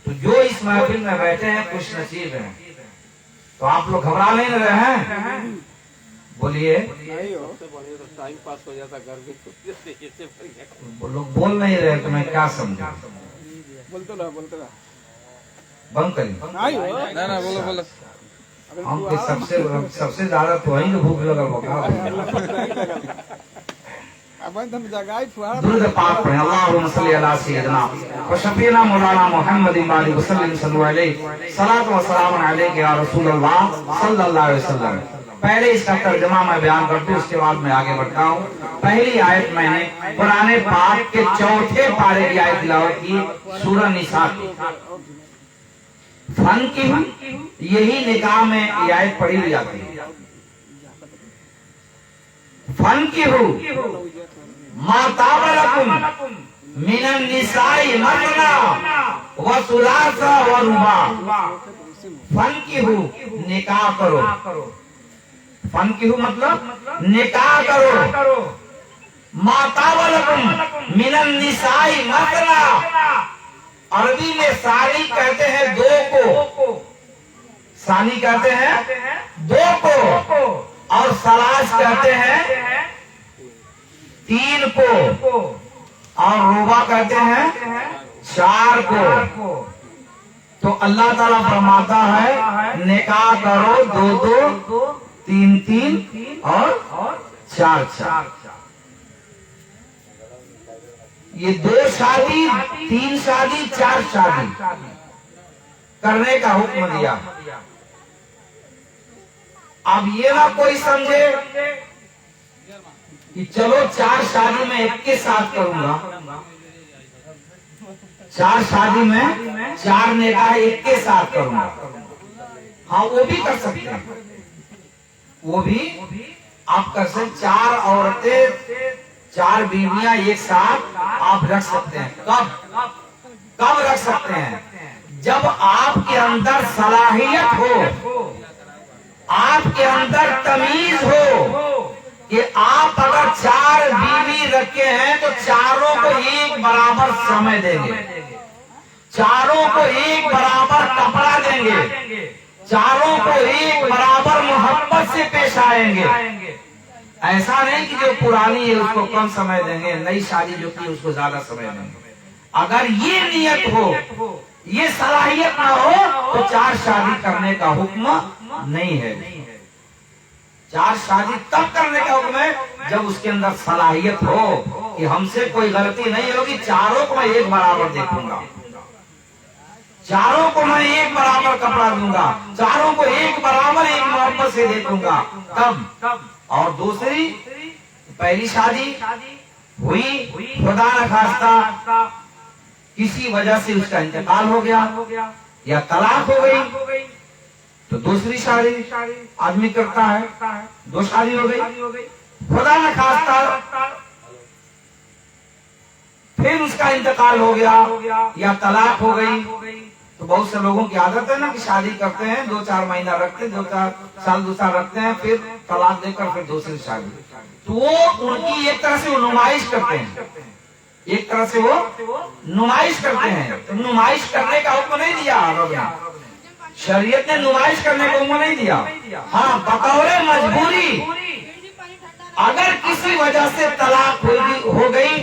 तो जो इस महफिल में बैठे हैं खुश नसीब हैं। तो आप लोग घबरा नहीं रहे हैं? बोलिए। टाइम पास हो जाता घर में, लोग बोल नहीं रहे तो मैं क्या समझूं? बोलते रहा बंद करिए। ना बोलो बोलो। हमको सबसे ज्यादा तो वही भूख लगल बका। दुरूद पाक पढ़ें, अल्लाहुम्मा सल्ली अला सय्यिदना व शफीना मौलाना मुहम्मद व सल्लल्लाहु अलैहि सलातो व सलाम अलैका या रसूलल्लाह सल्लल्लाहु अलैहि वसल्लम। पहले इसका तर्जुमा मैं बयान करता हूँ, उसके बाद मैं आगे बढ़ता हूँ। पहली आयत मैंने कुरान पाक के चौथे पारे की आयत तिलावत की, सूरह निसा की। फन की यही निकाह में ये आयत पढ़ी जाती है। फन की हो माताबलकुम मिनन निसाई मरना व सुलासा व रुबा। फन की हो निकाह करो। फन की हो मतलब निकाह करो। माताबलकुम मिनन निसाई मरना, अरबी में सानी कहते हैं दो को, सानी कहते हैं दो को, और सलास कहते हैं तीन को, और रूबा कहते हैं चार को। तो अल्लाह ताला फरमाता है निकाह करो दो दो, तीन तीन और चार चार। ये दो शादी, तीन शादी, चार शादी करने का हुक्म दिया। अब ये ना कोई समझे कि चलो चार शादी में एक के साथ करूंगा, चार शादी में चार निकाह एक के साथ करूंगा। हाँ वो भी कर सकते हैं, वो भी आप कर सकते। चार औरतें, चार बीवियां एक साथ आप रख सकते हैं। कब रख सकते हैं? जब आपके अंदर सलाहियत हो, आपके अंदर तमीज हो कि आप अगर चार बीवी रखे हैं तो चारों को एक बराबर समय देंगे, चारों को एक बराबर कपड़ा देंगे, चारों को एक बराबर मोहब्बत से पेश आएंगे। ऐसा नहीं कि जो पुरानी है उसको कम समय देंगे, नई शादी जो की उसको ज्यादा समय देंगे। अगर ये नियत हो, ये सलाहियत ना हो तो चार शादी करने का हुक्म नहीं है। चार शादी तब करने का हुक्म है जब उसके अंदर सलाहियत हो कि हमसे कोई गलती नहीं होगी, चारों को मैं एक बराबर देखूंगा, चारों को मैं एक बराबर कपड़ा दूंगा, चारों को एक बराबर एक मोहब्बत से देखूंगा। तब और दूसरी, पहली शादी हुई, खुदा न खास्ता किसी वजह से उसका इंतकाल हो गया या तलाक हो गई, तो दूसरी शादी आदमी करता है। दो शादी हो गई, खुदा न खास्ता फिर उसका इंतकाल हो गया या तलाक हो गई, तो बहुत से लोगों की आदत है ना कि शादी करते हैं, 2-4 महीना रखते हैं, 2-4 साल दूसरा रखते हैं, फिर तलाक देकर फिर दूसरी शादी। तो वो उनकी एक तरह से वो नुमाइश करते हैं, एक तरह से वो नुमाइश करते हैं। तो नुमाइश करने का हुक्म नहीं दिया रब ने, शरीयत ने नुमाइश करने का हुक्म नहीं दिया। हाँ, बतौर मजबूरी अगर किसी वजह से तलाक हो गई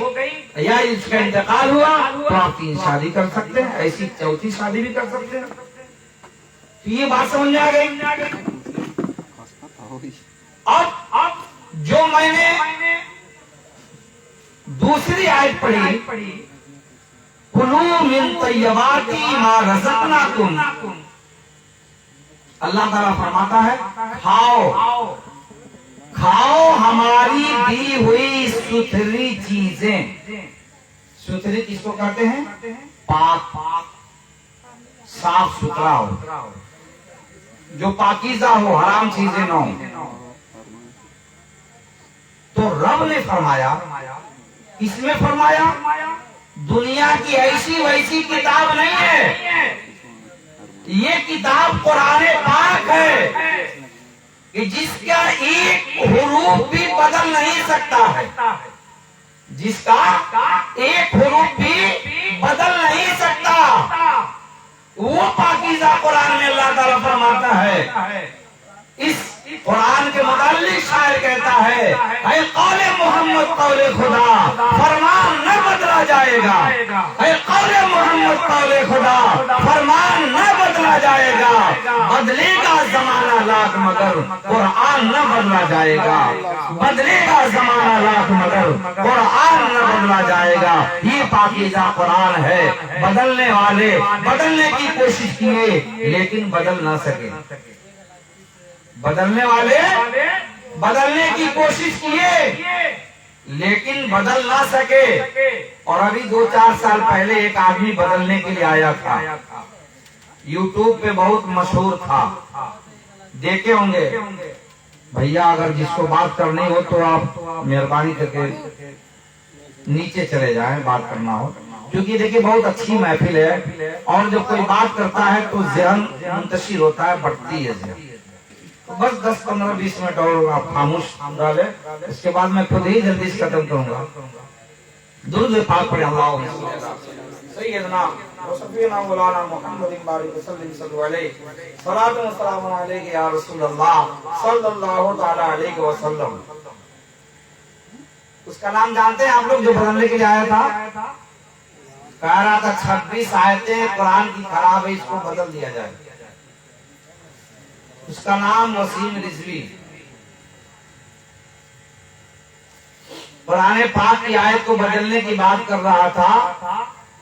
या इसका इंतकाल हुआ तो आप 3 शादी कर सकते हैं, ऐसी 4थी शादी भी कर सकते हैं। तो ये बात समझ में आ गई। अब जो मैंने दूसरी आयत पढ़ी, कुलू मिन तय्यबाती मा रज़क़नाकुम, अल्लाह ताला फरमाता है खाओ हमारी दी हुई सुथरी चीजें। सुथरी किसको कहते हैं? पाक, साफ सुथरा हो, जो पाकीज़ा हो, हराम चीजें न हो। तो रब ने फरमाया, इसमें फरमाया दुनिया की ऐसी वैसी किताब नहीं है, ये किताब कुरान पाक है कि जिसका एक हुरूफ भी बदल नहीं सकता है, जिसका एक हुरूफ भी बदल नहीं सकता, वो पाकीज़ा कुरान में अल्लाह ताला फरमाता है। इस कुरान के मुताल्लिक शायर कहता है, ऐ कौले मोहम्मद कौले खुदा, फरमान न बदला जाएगा। ऐ कौले मोहम्मद कौले खुदा, फरमान न बदला जाएगा। बदलेगा जमाना लाख मगर कुरान न बदला जाएगा। बदलेगा जमाना लाख मगर कुरान न बदला जाएगा। ये पाकीज़ा कुरान है। बदलने वाले बदलने की कोशिश किए लेकिन बदल ना सके, बदलने वाले बदलने की कोशिश किए लेकिन बदल ना सके। और अभी 2-4 साल पहले एक आदमी बदलने के लिए आया था, यूट्यूब पे बहुत मशहूर था, देखे होंगे। भैया अगर जिसको बात करनी हो तो आप मेहरबानी करके नीचे चले जाएं, बात करना हो, क्योंकि देखिए बहुत अच्छी महफिल है और जब कोई बात करता है तो ज़हन मुंतशिर होता है, बढ़ती है ज़हन। तो बस 10-15-20 मिनट और आप खामोश डाले, इसके बाद मैं खुद ही जल्दी से खत्म करूंगा। दुरूद पाक पढ़े अल्लाहुम्मा सय्यदना व सफीना मौलाना मुहम्मदिन बारिक सल्लल्लाहु अलैहि सलातु व सलामु अलैहि या रसूलल्लाह सल्लल्लाहु तआला अलैहि वसल्लम। उसका नाम जानते हैं आप लोग जो बदलने के लिए आया था? कह रहा था 26 आयतें कुरान की खराब है, इसको बदल दिया जाए। उसका नाम वसीम रिजवी। कुरान पाक की आयत को बदलने की बात कर रहा था।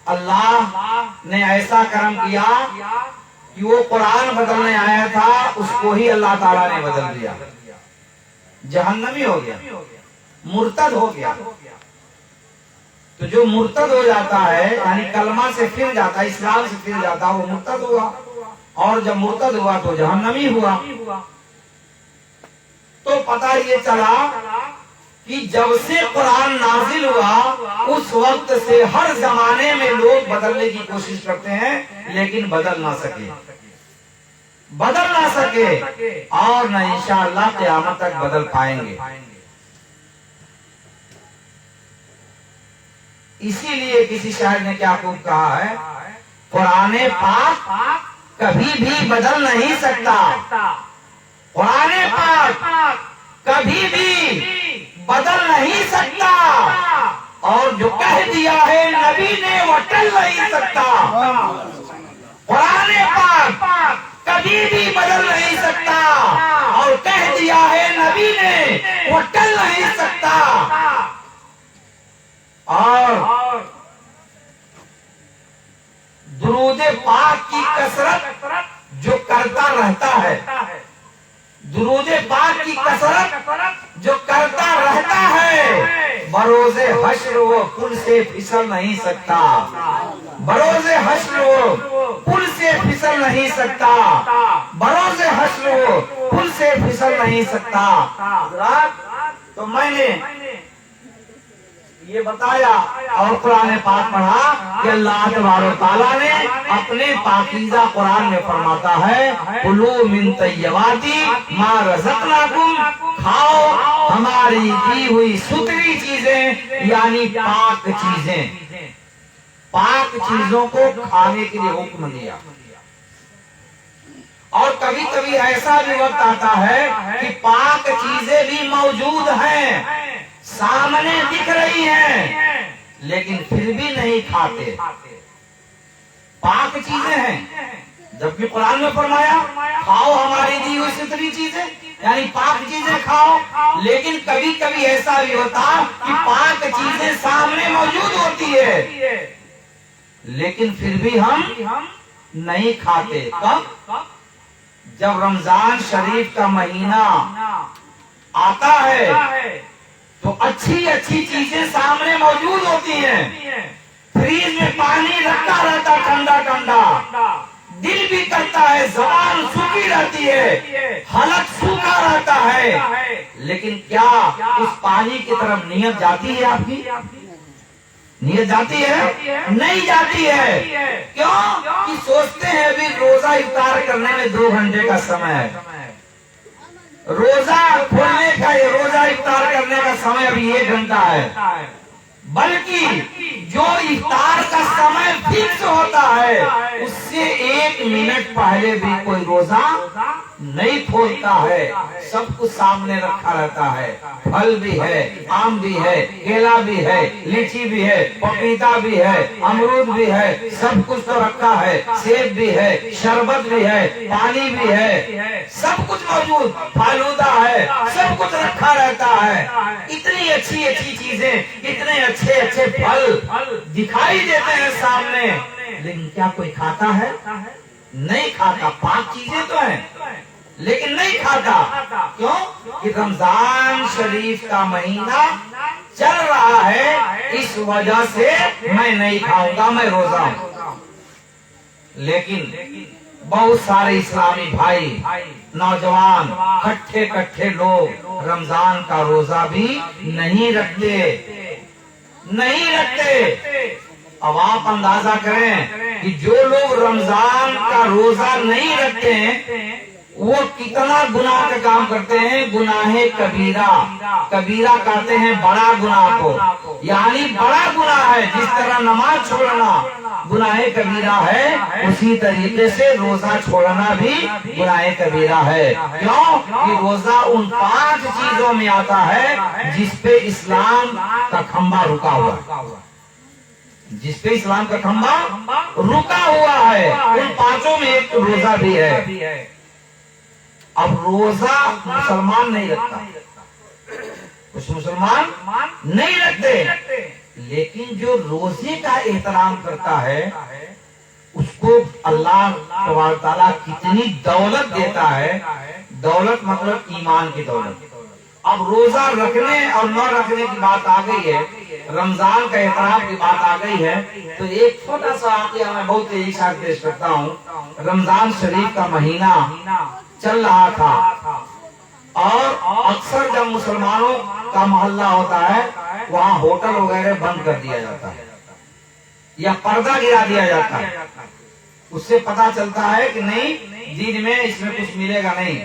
अल्लाह ने ऐसा करम किया कि वो कुरान बदलने आया था, उसको ही अल्लाह ताला ने बदल दिया, जहन्नमी हो गया, मुर्तद हो गया। तो जो मुर्तद हो जाता है यानी कलमा से फिर जाता है, इस्लाम से फिर जाता है, वो मुर्तद हुआ। और जब मुर्तद हुआ तो जहन्नमी हुआ। तो पता ये चला कि जब से कुरान नाजिल हुआ उस वक्त से हर जमाने में लोग बदलने की कोशिश करते हैं लेकिन बदल ना सके, बदल ना सके और न इंशाअल्लाह क़यामत तक बदल पाएंगे। इसीलिए किसी शायर ने क्या खूब कहा है, कुरान पाक कभी भी बदल नहीं सकता, कुरान पाक कभी भी बदल नहीं सकता, और जो कह दिया है नबी ने वो टल नहीं सकता। कुरान पाक कभी भी बदल नहीं सकता और कह दिया है नबी ने वो टल नहीं सकता। और दुरूद पाक की कसरत जो करता रहता है, दुरूद पाक की कसरत जो करता रहता है, बरोज़े हश्र वो पुल से फिसल नहीं सकता, बरोज़े हश्र वो पुल से फिसल नहीं सकता, बरोज़े हश्र वो पुल से फिसल नहीं सकता। तो मैंने ये बताया और कुरान पाक पढ़ा कि अल्लाह तबारक ताला ने अपने पाकीज़ा कुरान में फरमाता है कुलू मिन तय्यबाती मा रज़क़नाकुम, खाओ हमारी दी हुई सुथरी चीजें यानी पाक चीजें। पाक चीजों को खाने के लिए हुक्म दिया। और कभी कभी ऐसा भी वक्त आता है कि पाक चीजें भी मौजूद हैं, सामने दिख रही हैं, लेकिन फिर भी नहीं खाते। पाक चीजें हैं, जबकि कुरान में फरमाया खाओ हमारी दी हुई सुथरी चीजें यानी पाक चीजें खाओ। लेकिन कभी कभी ऐसा भी होता कि पाक चीजें सामने मौजूद होती है, लेकिन फिर भी हम नहीं खाते। कब? जब रमजान शरीफ का महीना आता है तो अच्छी अच्छी चीजें सामने मौजूद होती हैं। फ्रीज में पानी रखा रहता ठंडा ठंडा, दिल भी करता है, ज़बान सूखी रहती है, हलक सूखा रहता है, लेकिन क्या उस पानी की तरफ नियत जाती है? आपकी नियत जाती है? नहीं जाती है। क्यों? कि सोचते हैं अभी रोजा इफ्तार करने में 2 घंटे का समय है, रोजा खोलने का, रोजा इफ्तार करने का समय अभी 1 घंटा है। बल्कि जो इफ्तार का समय फिक्स होता है उससे 1 मिनट पहले भी कोई रोजा नहीं खोलता है। सब कुछ सामने रखा रहता है, फल भी है, आम भी है, केला भी है, लीची भी है, पपीता भी है, अमरूद भी है, सब कुछ तो रखा है, सेब भी है, शरबत भी है, पानी भी है, सब कुछ मौजूद, फालूदा है, सब कुछ रखा रहता है। इतनी अच्छी अच्छी चीजें, इतने अच्छे अच्छे फल दिखाई देते हैं सामने, लेकिन क्या कोई खाता है? नहीं खाता। पाक चीजें तो हैं लेकिन नहीं खाता। क्यों? कि रमजान शरीफ का महीना चल रहा है, इस वजह से मैं नहीं खाऊंगा, मैं रोजा हूं। लेकिन बहुत सारे इस्लामी भाई, नौजवान, कट्ठे कट्ठे लोग रमजान का रोजा भी नहीं रखते। अब आप अंदाजा करें कि जो लोग रमजान का रोजा नहीं रखते हैं वो कितना गुनाह का काम करते हैं। गुनाहे कबीरा, कबीरा कहते हैं बड़ा गुनाह को, यानी बड़ा गुनाह है। जिस तरह नमाज छोड़ना गुनाहे कबीरा है, उसी तरीके से रोजा छोड़ना भी गुनाहे कबीरा है। क्यों? कि रोजा उन 5 चीजों में आता है जिसपे इस्लाम का खंबा रुका हुआ है, जिसपे इस्लाम का खंबा रुका हुआ है। उन 5 में एक रोजा भी है। अब रोजा मुसलमान नहीं रखता, कुछ मुसलमान नहीं रखते, लेकिन जो रोजे का एहतराम करता है उसको अल्लाह तबारक ताला कितनी दौलत देता है। दौलत मतलब ईमान की दौलत। अब रोजा रखने और न रखने की बात आ गई है, रमजान का एहतराम की बात आ गई है, तो एक छोटा सा वाकया मैं बहुत तेजी से पेश करता हूँ। रमजान शरीफ का महीना चल रहा था और अक्सर जब मुसलमानों का मोहल्ला होता है वहाँ होटल वगैरह बंद कर दिया जाता है या पर्दा गिरा दिया जाता है। उससे पता चलता है कि नहीं, दिन में इसमें कुछ मिलेगा नहीं।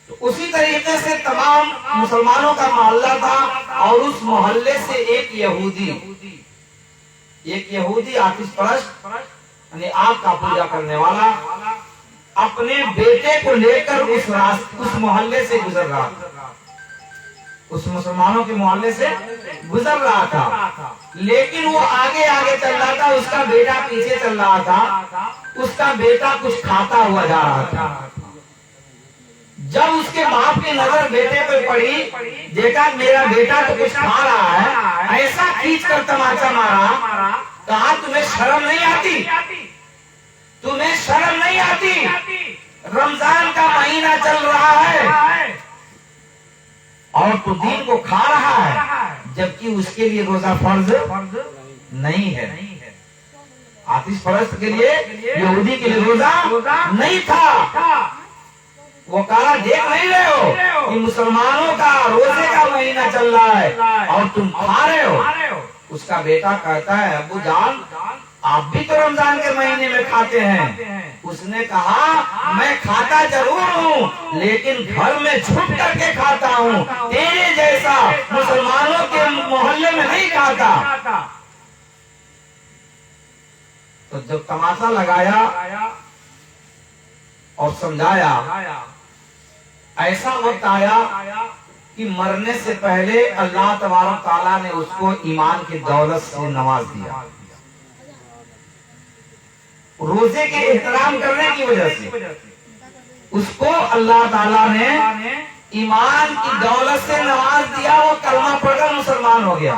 तो उसी तरीके से तमाम मुसलमानों का मोहल्ला था और उस मोहल्ले से एक यहूदी आतिशपरस्त यानी आग का पूजा करने वाला अपने बेटे को लेकर उस मोहल्ले से गुजर रहा था, उस मुसलमानों के मोहल्ले से गुजर रहा था। लेकिन वो आगे आगे चल रहा था, उसका बेटा पीछे चल रहा था। उसका बेटा कुछ खाता हुआ जा रहा था। जब उसके बाप की नजर बेटे पे पड़ी, देखा मेरा बेटा तो कुछ खा रहा है, ऐसा खींच कर तमाचा मारा। कहा तुम्हें शर्म नहीं आती? तुम्हें शर्म नहीं आती? रमजान का महीना चल रहा है और तू दिन को खा रहा है, जबकि उसके लिए रोजा फर्ज नहीं है। आतिशपरस्त के लिए, यहूदी के लिए रोजा नहीं था। वो कहा देख नहीं रहे हो कि मुसलमानों का रोजे का महीना चल रहा है और तुम खा रहे हो। उसका बेटा कहता है अब्बू जान आप भी तो रमजान के महीने में खाते हैं। उसने कहा मैं खाता जरूर हूँ लेकिन घर में छुप करके खाता हूँ, तेरे जैसा मुसलमानों के मोहल्ले में नहीं खाता। तो जब तमाशा लगाया और समझाया, ऐसा वक्त आया कि मरने से पहले अल्लाह तबारक ताला ने उसको ईमान की दौलत से नवाज दिया। रोजे के एहतराम करने की वजह से उसको अल्लाह ताला ने ईमान की दौलत से नवाज दिया। वो कलमा पढ़कर मुसलमान हो गया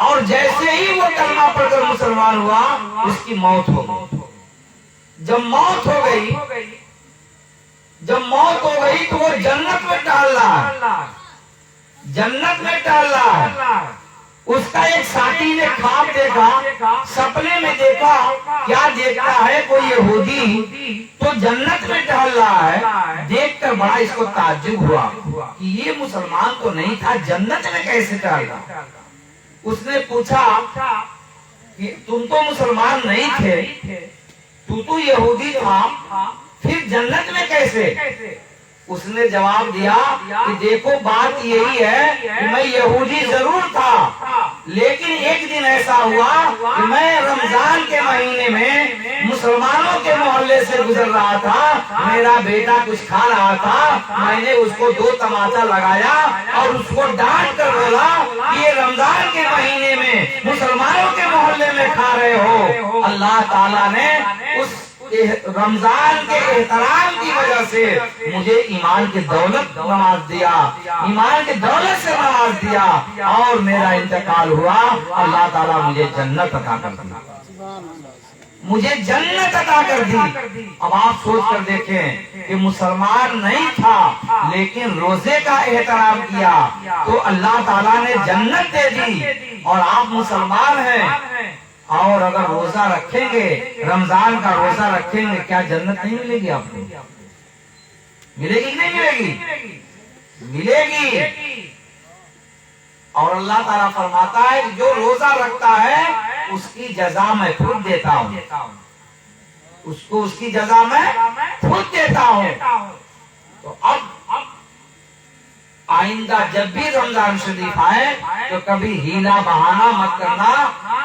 और जैसे ही वो कलमा पढ़कर मुसलमान हुआ उसकी मौत हो गई। जब मौत हो गई तो वो जन्नत में टहल रहा है, जन्नत में टहल रहा है। उसका एक साथी ने ख्वाब देखा, सपने में देखा, क्या देखता है कोई यहूदी तो जन्नत में टहल रहा है। देखकर बड़ा इसको ताज्जुब हुआ कि ये मुसलमान तो नहीं था, जन्नत में कैसे टहल रहा। उसने पूछा कि तुम तो मुसलमान नहीं थे, तू तो यहूदी था, फिर जन्नत में कैसे? उसने जवाब दिया कि देखो बात यही है कि मैं यहूदी जरूर था लेकिन एक दिन ऐसा हुआ कि मैं रमजान के महीने में मुसलमानों के मोहल्ले से गुजर रहा था, मेरा बेटा कुछ खा रहा था, मैंने उसको 2 तमाचा लगाया और उसको डांट कर बोला कि ये रमजान के महीने में मुसलमानों के मोहल्ले में खा रहे हो। अल्लाह ताला ने उस रमजान के एहतराम की वजह से मुझे ईमान की दौलत नवाज दिया, ईमान की दौलत से नवाज दिया और मेरा इंतकाल हुआ। अल्लाह ताला मुझे जन्नत अता कर दी, मुझे जन्नत अता कर दी। अब आप सोच कर देखें कि मुसलमान नहीं था लेकिन रोजे का एहतराम किया तो अल्लाह ताला ने जन्नत दे दी। और आप मुसलमान हैं और अगर रोजा रखेंगे, रमजान का रोजा रखेंगे, क्या जन्नत नहीं मिलेगी आपको? मिलेगी कि नहीं मिलेगी? मिलेगी। और अल्लाह ताला फरमाता है कि जो रोजा रखता है उसकी जजा मैं खुद देता हूँ, उसको उसकी जजा मैं खुद देता हूँ। तो अब आइंदा जब भी रमजान शरीफ आए तो कभी हीला बहाना मत करना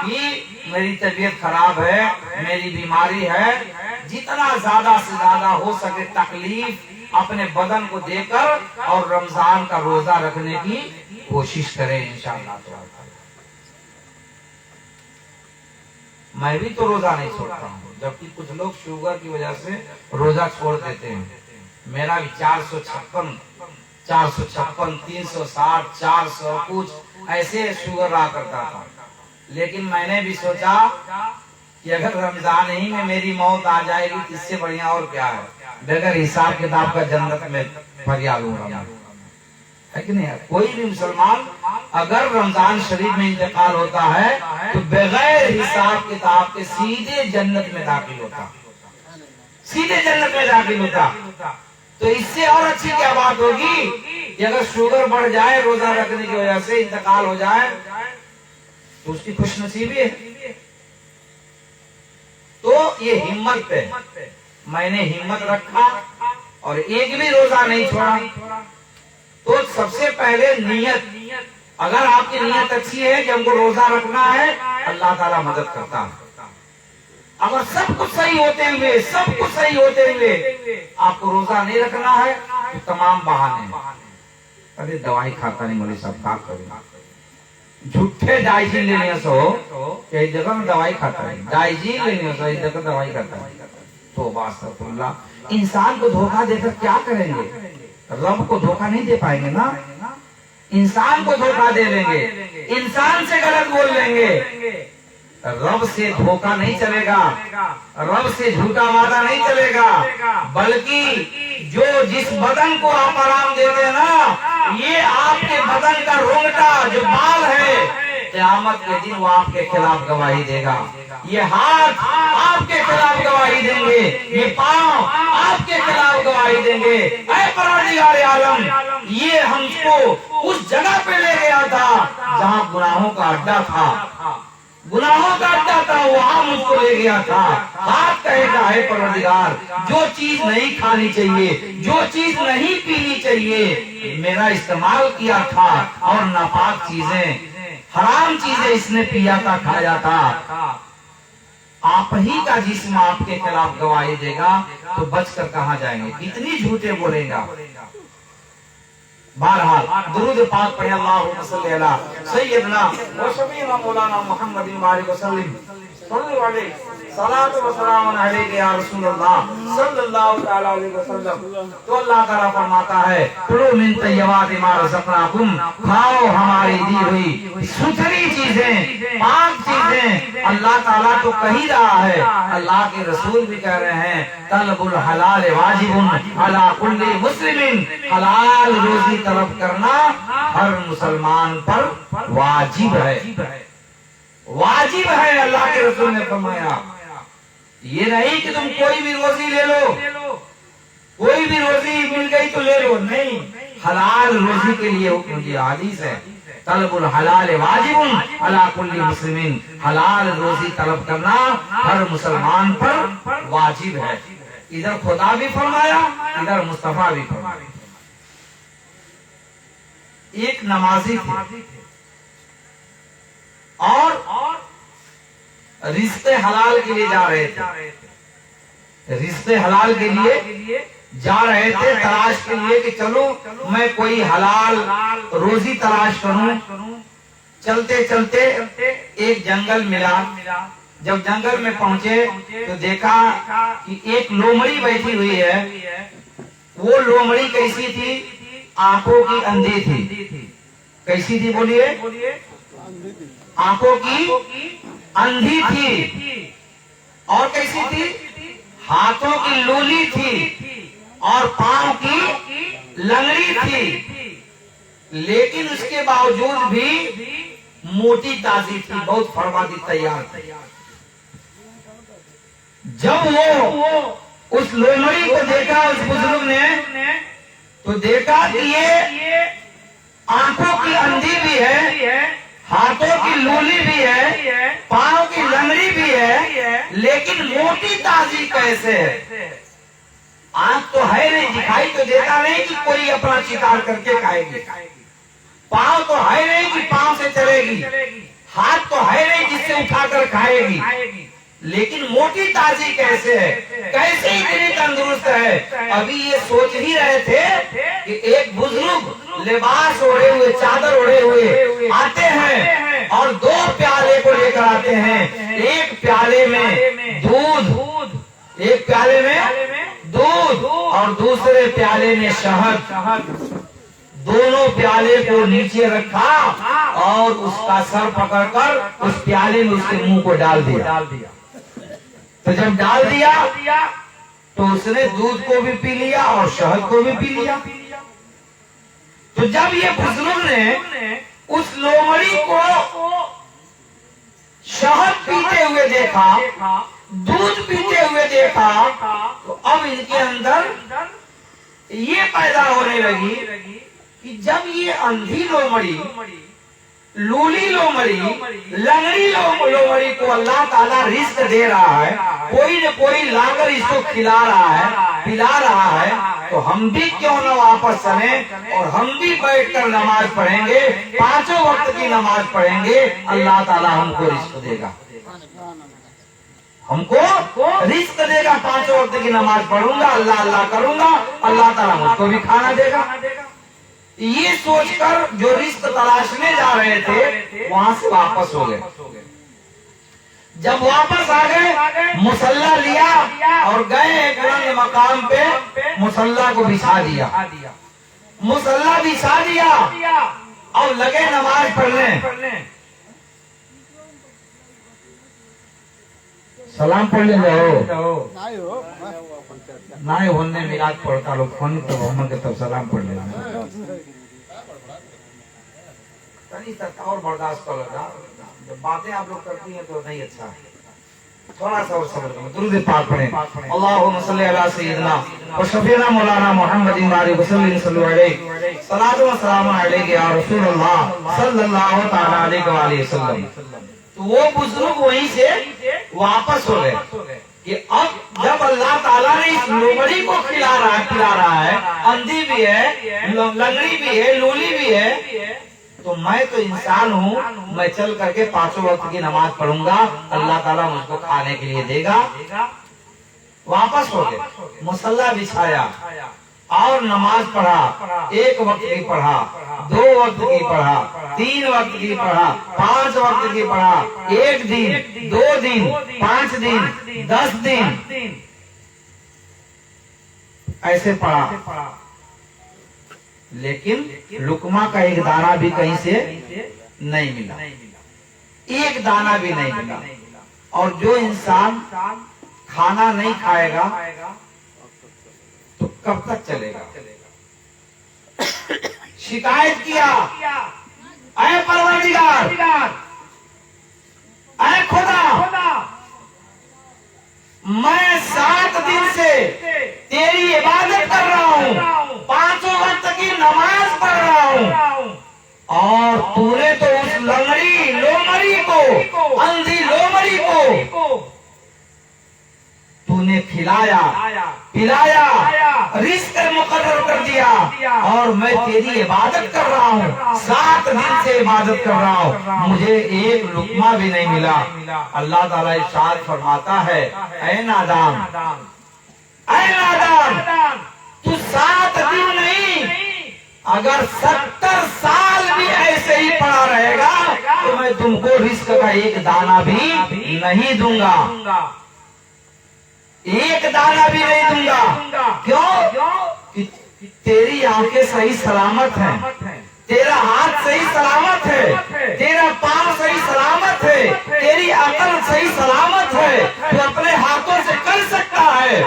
कि मेरी तबीयत खराब है, मेरी बीमारी है। जितना ज्यादा से ज्यादा हो सके तकलीफ अपने बदन को देकर और रमजान का रोजा रखने की कोशिश करें इंशाअल्लाह। मैं भी तो रोजा नहीं छोड़ता हूँ, जबकि कुछ लोग शुगर की वजह से रोजा छोड़ देते हैं। मेरा भी 456, 360, 400 कुछ ऐसे शुगर रहा करता था। लेकिन मैंने भी सोचा कि अगर रमजान ही में मेरी मौत आ जाएगी तो इससे बढ़िया और क्या है, बगैर हिसाब किताब का जन्नत में फरिया लूंगा, है कि नहीं? कोई भी मुसलमान अगर रमजान शरीफ में इंतकाल होता है तो बगैर हिसाब किताब के सीधे जन्नत में दाखिल होता, सीधे जन्नत में दाखिल होता। तो इससे और अच्छी क्या बात होगी कि अगर शुगर बढ़ जाए, रोजा रखने की वजह से इंतकाल हो जाए तो उसकी खुशनसीबी है। तो ये हिम्मत पे मैंने हिम्मत रखा और एक भी रोजा नहीं छोड़ा। तो सबसे पहले नियत, अगर आपकी नियत अच्छी है कि हमको रोजा रखना है, अल्लाह ताला मदद करता है। अगर सब कुछ सही होते हुए, सब कुछ सही होते हुए आपको रोजा नहीं रखना है तो तमाम बहाने, अरे दवाई खाता नहीं मौलवी साहब, क्या करें, झूठे डाइजीन लेने से हो कई जगह में दवाई खाता है, डाइजीन लेने से इस जगह दवाई खाता है। तो वास्तव इंसान को धोखा देकर क्या करेंगे? रब को धोखा नहीं दे पाएंगे ना, इंसान को धोखा दे लेंगे, इंसान से गलत बोल लेंगे। रब से धोखा नहीं चलेगा, रब से झूठा वादा नहीं चलेगा, बल्कि जो जिस बदन को आप आराम देते हैं ना, ये आपके बदन का रोंगटा जो बाल है, क़यामत के दिन वो आपके खिलाफ गवाही देगा। ये हाथ आपके खिलाफ गवाही देंगे, ये पांव आपके खिलाफ गवाही देंगे। ऐ परवरदिगार आलम, ये हमको उस जगह पे ले गया था जहाँ गुनाहों का अड्डा था, गुनाहों का अड्डा था, वहां मुझको ले गया था। हाथ कहेगा है परवरदिगार, जो चीज नहीं खानी चाहिए, जो चीज नहीं पीनी चाहिए, मेरा इस्तेमाल किया था और नापाक चीजें, हराम चीजें इसने पिया था, खाया था। आप ही का जिस्म आपके खिलाफ गवाही देगा तो बचकर कहाँ जाएंगे, कितनी झूठे बोलेगा। बहरहाल दुरूद पाक पढ़े, अल्लाहुम्मा सल्ली अला सय्यदना व शफीना मौलाना मुहम्मदिन बारिक वसल्लिम सल्लल्लाहु अलैहि सलातो व सलाम अलैहि या रसूलल्लाह सल्लल्लाहु तआला अलैहि वसल्लम। तो अल्लाह ताला फरमाता है, कुलू मिन तय्यबाति मा रज़क़नाकुम, खाओ हमारी दी हुई सुथरी चीजें, पाक चीजें। अल्लाह ताला तो कह ही रहा है, अल्लाह के रसूल भी कह रहे हैं, तलबुल हलाल वाजिबुन अला कुल्ली मुस्लिमिन, हलाल रोजी तलब करना हर मुसलमान पर वाजिब है, वाजिब है। अल्लाह के रसूल ने फरमाया, ये नहीं कि तुम कोई भी रोजी ले लो, कोई भी रोजी मिल गई तो ले लो, नहीं, हलाल रोजी के लिए मुझे हदीस है, तलबुल हलाल वाजिबुन अला कुल्ली मुस्लिमिन, हलाल रोजी तलब करना हर मुसलमान पर वाजिब है। इधर खुदा भी फरमाया, इधर मुस्तफा भी फरमाया। एक नमाजी थे और रिश्ते हलाल के लिए जा रहे थे, रिश्ते हलाल के लिए जा रहे थे, तलाश के लिए कि चलो मैं कोई हलाल रोजी तलाश करूं। चलते चलते एक जंगल मिला, जब जंगल में पहुंचे तो देखा कि एक लोमड़ी बैठी हुई है। वो लोमड़ी कैसी थी, आंखों की अंधी थी। कैसी थी बोलिए, आंखों की अंधी थी। और कैसी थी, हाथों की लूली थी और पांव की लंगड़ी थी। लेकिन उसके बावजूद भी मोटी ताजी थी, बहुत फरमादी तैयार थी। जब वो उस लोमड़ी को देखा उस बुजुर्ग ने, तो देखा कि ये आंखों की अंधी भी है, हाथों की लूली भी है, पांव की लंगड़ी भी है, लेकिन मोटी ताजी कैसे है। आंख तो है नहीं, दिखाई तो देता नहीं कि कोई अपना शिकार करके खाएगी। पांव तो है नहीं कि पांव से चलेगी, हाथ तो है नहीं जिससे उठाकर खाएगी, लेकिन मोटी ताजी कैसे है, कैसे इतनी तंदुरुस्त है। अभी ये सोच ही रहे थे कि एक बुजुर्ग लिबास ओढ़े हुए, चादर ओढ़े हुए आते हैं और 2 प्याले को लेकर आते हैं। एक प्याले में दूध, एक प्याले में दूध और दूसरे प्याले में शहद। दोनों प्याले को नीचे रखा और उसका सर पकड़कर उस प्याले में उसके मुंह को डाल दिया। तो जब डाल दिया तो उसने दूध को भी पी लिया और शहद को भी पी लिया। तो जब ये बुजुर्ग ने उस लोमड़ी को शहद पीते हुए देखा, दूध पीते हुए देखा, तो अब इनके अंदर ये पैदा होने लगी कि जब ये अंधी लोमड़ी, लूली लोमड़ी, लंगड़ी लोमड़ी को अल्लाह ताला रिस्क दे रहा है, कोई न कोई लाकर इसको खिला रहा है, पिला रहा है, तो हम भी क्यों न वापस चले और हम भी बैठकर नमाज पढ़ेंगे, 5 वक्त की नमाज पढ़ेंगे। अल्लाह ताला हमको रिस्क देगा, हमको रिस्क देगा। 5 वक्त की नमाज पढ़ूंगा, अल्लाह अल्लाह करूंगा, अल्लाह ताला मुझको भी खाना देगा। ये सोचकर जो रिस्क तलाशने जा रहे थे वहां से वापस हो गए। जब वापस आ गए, मुसल्ला लिया और गए एक बुलंद मकाम पे, मुसल्ला को बिछा दिया, मुसल्ला बिछा दिया और लगे नमाज पढ़ने। सलाम पढ़ ले ना होने मिलाद पढ़ता लोग फोन तो हम के तब सलाम पढ़ ले और बर्दाश्त कर लेना। जब बातें आप लोग करती हैं तो नहीं अच्छा है। थोड़ा सा और सब्र करें, दुरूद पाक पढ़ें। अल्लाहुम्मा सल्ली अला सय्यिदना व शफीना मौलाना मुहम्मदिन सल्लल्लाहु अलैहि सलातु व सलाम अलैहि या रसूलल्लाह सल्लल्लाहु तआला अलैहि वसल्लम। तो वो बुजुर्ग वहीं से वापस हो गए कि अब जब अल्लाह ताला ने इस लोमड़ी को पिला रहा है, अंधी भी है, लंगड़ी भी है, लूली भी है, तो मैं तो इंसान हूँ, मैं चल करके 5 वक्त की नमाज पढ़ूंगा, अल्लाह ताला मुझको खाने के लिए देगा। वापस हो गए, मुसल्ला बिछाया और नमाज पढ़ा। 1 वक्त की पढ़ा, 2 वक्त की पढ़ा, 3 वक्त की पढ़ा, 5 वक्त की पढ़ा, 1 दिन, 2 दिन, 5 दिन, 10 दिन ऐसे पढ़ा, लेकिन लुकमा का एक दाना भी कहीं से नहीं मिला, एक दाना भी नहीं मिला। और जो इंसान खाना नहीं खाएगा तो कब तक चलेगा? शिकायत किया, ऐ परवरदिगार, ऐ खुदा, मैं 7 दिन से तेरी इबादत कर रहा हूँ, 5 वक्त की नमाज पढ़ रहा हूँ, और तूने तो उस लंगड़ी लोमड़ी को, अंधी लोमड़ी को तूने खिलाया, पिलाया, रिस्क मुकर्रर कर दिया, और मैं तेरी इबादत कर रहा हूँ, 7 दिन से इबादत कर रहा हूँ, मुझे एक लुकमा भी नहीं मिला। अल्लाह ताला इरशाद फरमाता है, ऐ नादान, ऐ नादान, तू 7 दिन नहीं, अगर 70 साल भी ऐसे ही पड़ा रहेगा तो मैं तुमको रिस्क का एक दाना भी नहीं दूंगा, एक दाना भी नहीं दूंगा। क्यों? कि तेरी आंखें सही सलामत हैं, तेरा हाथ सही सलामत है, तेरा पांव सही सलामत है, तेरी अकल सही सलामत है, तू अपने हाथों से कर सकता है,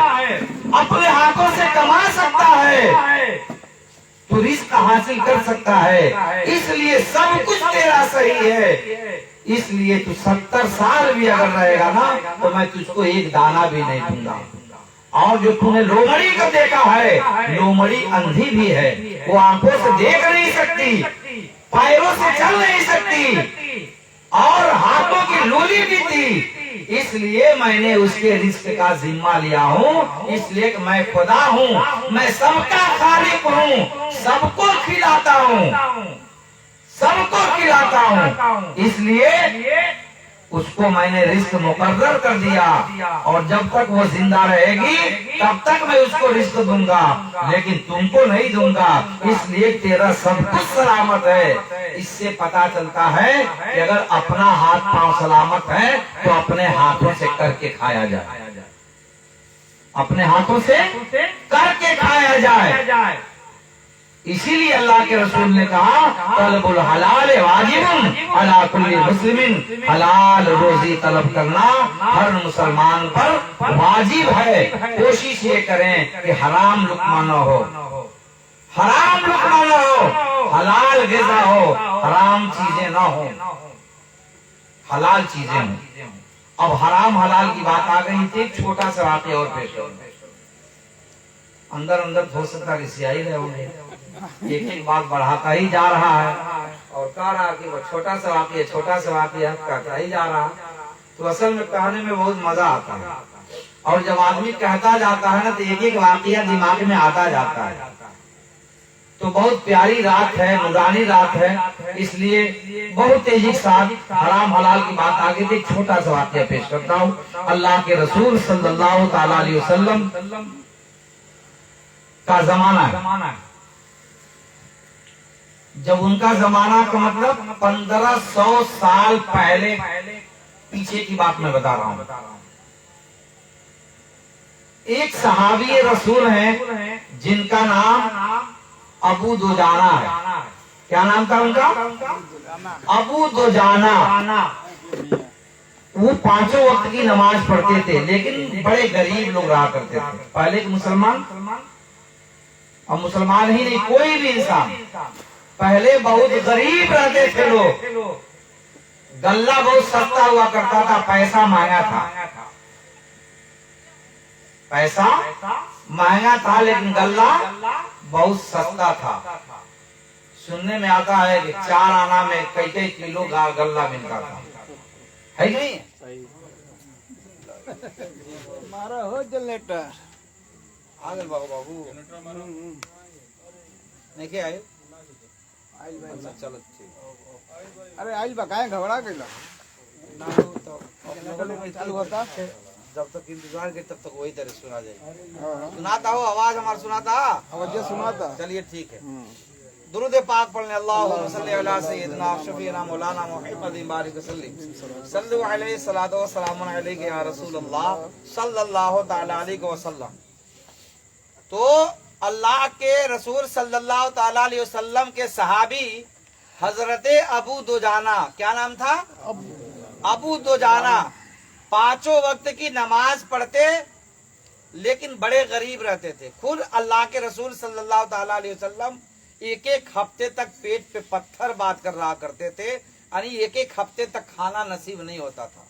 अपने हाथों से कमा सकता है, तू रिस्क हासिल कर सकता है, इसलिए सब कुछ तेरा सही है, इसलिए तू 70 साल भी अगर रहेगा ना तो मैं तुझको एक दाना भी नहीं दूंगा। और जो तूने लोमड़ी को देखा है, लोमड़ी अंधी भी है, वो आंखों से देख नहीं सकती, पैरों से चल नहीं सकती, और हाथों की लूली भी थी, इसलिए मैंने उसके रिस्क का जिम्मा लिया हूँ, इसलिए कि मैं खुदा हूँ, मैं सबका खालिक हूँ, सबको खिलाता हूँ, सबको खिलाता हूँ, इसलिए उसको मैंने रिस्क मुकर्रर कर दिया, और जब तक वो जिंदा रहेगी तब तक मैं उसको रिस्क दूंगा, लेकिन तुमको नहीं दूंगा, इसलिए तेरा सब कुछ सलामत है। इससे पता चलता है कि अगर अपना हाथ पांव सलामत है तो अपने हाथों से करके खाया जाए, अपने हाथों से करके खाया जाए। इसीलिए अल्लाह के रसूल ने कहा, तलबुल हलाल वाजिबुन अला कुल्ली मुस्लिमिन, हलाल रोजी तलब करना हर मुसलमान पर वाजिब है। कोशिश ये करें कि हराम लुकमा न हो, हराम लुकमा न हो, हलाल ग़िज़ा हो, हराम चीजें न हो, हलाल चीजें हो। अब हराम हलाल की बात आ गई थी, छोटा सा वाक़या और पेश हो, अंदर अंदर हो सकता है सियाही रहे होंगे, एक बात बढ़ाता ही जा रहा है और कह रहा कि वो छोटा सा वाक़या कहता ही जा रहा। तो असल में कहने में बहुत मजा आता है, और जब आदमी कहता जाता है ना तो एक एक वाक़या दिमाग में आता जाता है। तो बहुत प्यारी रात है, नूरानी रात है, इसलिए बहुत तेजी के साथ हराम हलाल की बात आगे थी। छोटा सा वाक़या पेश करता हूँ। अल्लाह के रसूल सल्लल्लाहु ताला अलैहि वसल्लम का जमाना है, जब उनका जमाना का मतलब 1500 साल पहले पीछे की बात मैं बता रहा हूँ। एक सहाबी रसूल हैं जिनका नाम अबू दुजाना है। क्या नाम था उनका? अबू दुजाना। वो 5 वक्त की नमाज पढ़ते थे, लेकिन बड़े गरीब लोग रहा करते थे। पहले के मुसलमान, अब मुसलमान ही नहीं, कोई भी इंसान पहले बहुत गरीब रहते थे लोग। गल्ला बहुत सस्ता हुआ करता था, पैसा महंगा था। पैसा महंगा था लेकिन गल्ला बहुत सस्ता था। सुनने में आता है कि 4 आना में कई कई किलो गल्ला मिलता था, है कि नहीं? मारा हो जनरेटर आगे बाबू बाबू नहीं क्या आए? आइल भाई अच्छा चलो ठीक। अरे आइल बा काहे घबरा गइला ना तो चालू होता जब तक इंतजार करे तब तक वही तरह सुना जाएगा। हां सुनाता हो आवाज हमारा सुनाता? आवाज सुनाता। चलिए ठीक है। दुरूद पाक पढ़ने अल्लाहुम्मा सल्ली अला सय्यिदिना शफीना मौलाना मुहम्मदिन बारिक वसल्लिम सल्लल्लाहु अलैहि सलातो व सलाम अलैका या रसूलल्लाह सल्लल्लाहु तआला अलैहि वसल्लम। तो अल्लाह के रसूल सल्लल्लाहु तआला अलैहि वसल्लम के सहाबी हजरत अबू दुजाना, क्या नाम था? अबू दुजाना 5 वक्त की नमाज पढ़ते लेकिन बड़े गरीब रहते थे। खुद अल्लाह के रसूल सल्लल्लाहु तआला अलैहि वसल्लम एक एक हफ्ते तक पेट पे पत्थर बात कर रहा करते थे, यानी एक एक हफ्ते तक खाना नसीब नहीं होता था।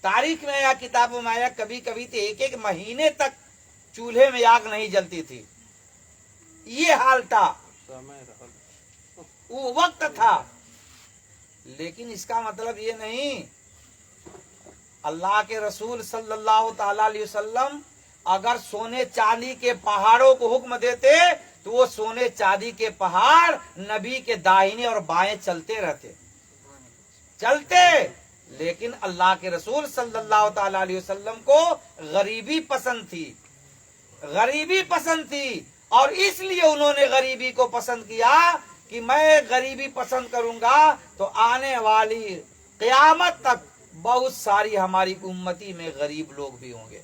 तारीख में या किताबों में आया कभी कभी तो एक एक महीने तक चूल्हे में आग नहीं जलती थी। ये हाल था, वो वक्त था। लेकिन इसका मतलब ये नहीं, अल्लाह के रसूल सल्लल्लाहु तआला अलैहि वसल्लम अगर सोने चांदी के पहाड़ों को हुक्म देते तो वो सोने चांदी के पहाड़ नबी के दाहिने और बाएं चलते रहते, चलते। लेकिन अल्लाह के रसूल सल्लल्लाहु तआला अलैहि वसल्लम को गरीबी पसंद थी, गरीबी पसंद थी। और इसलिए उन्होंने गरीबी को पसंद किया कि मैं गरीबी पसंद करूंगा तो आने वाली क़यामत तक बहुत सारी हमारी उम्मती में गरीब लोग भी होंगे,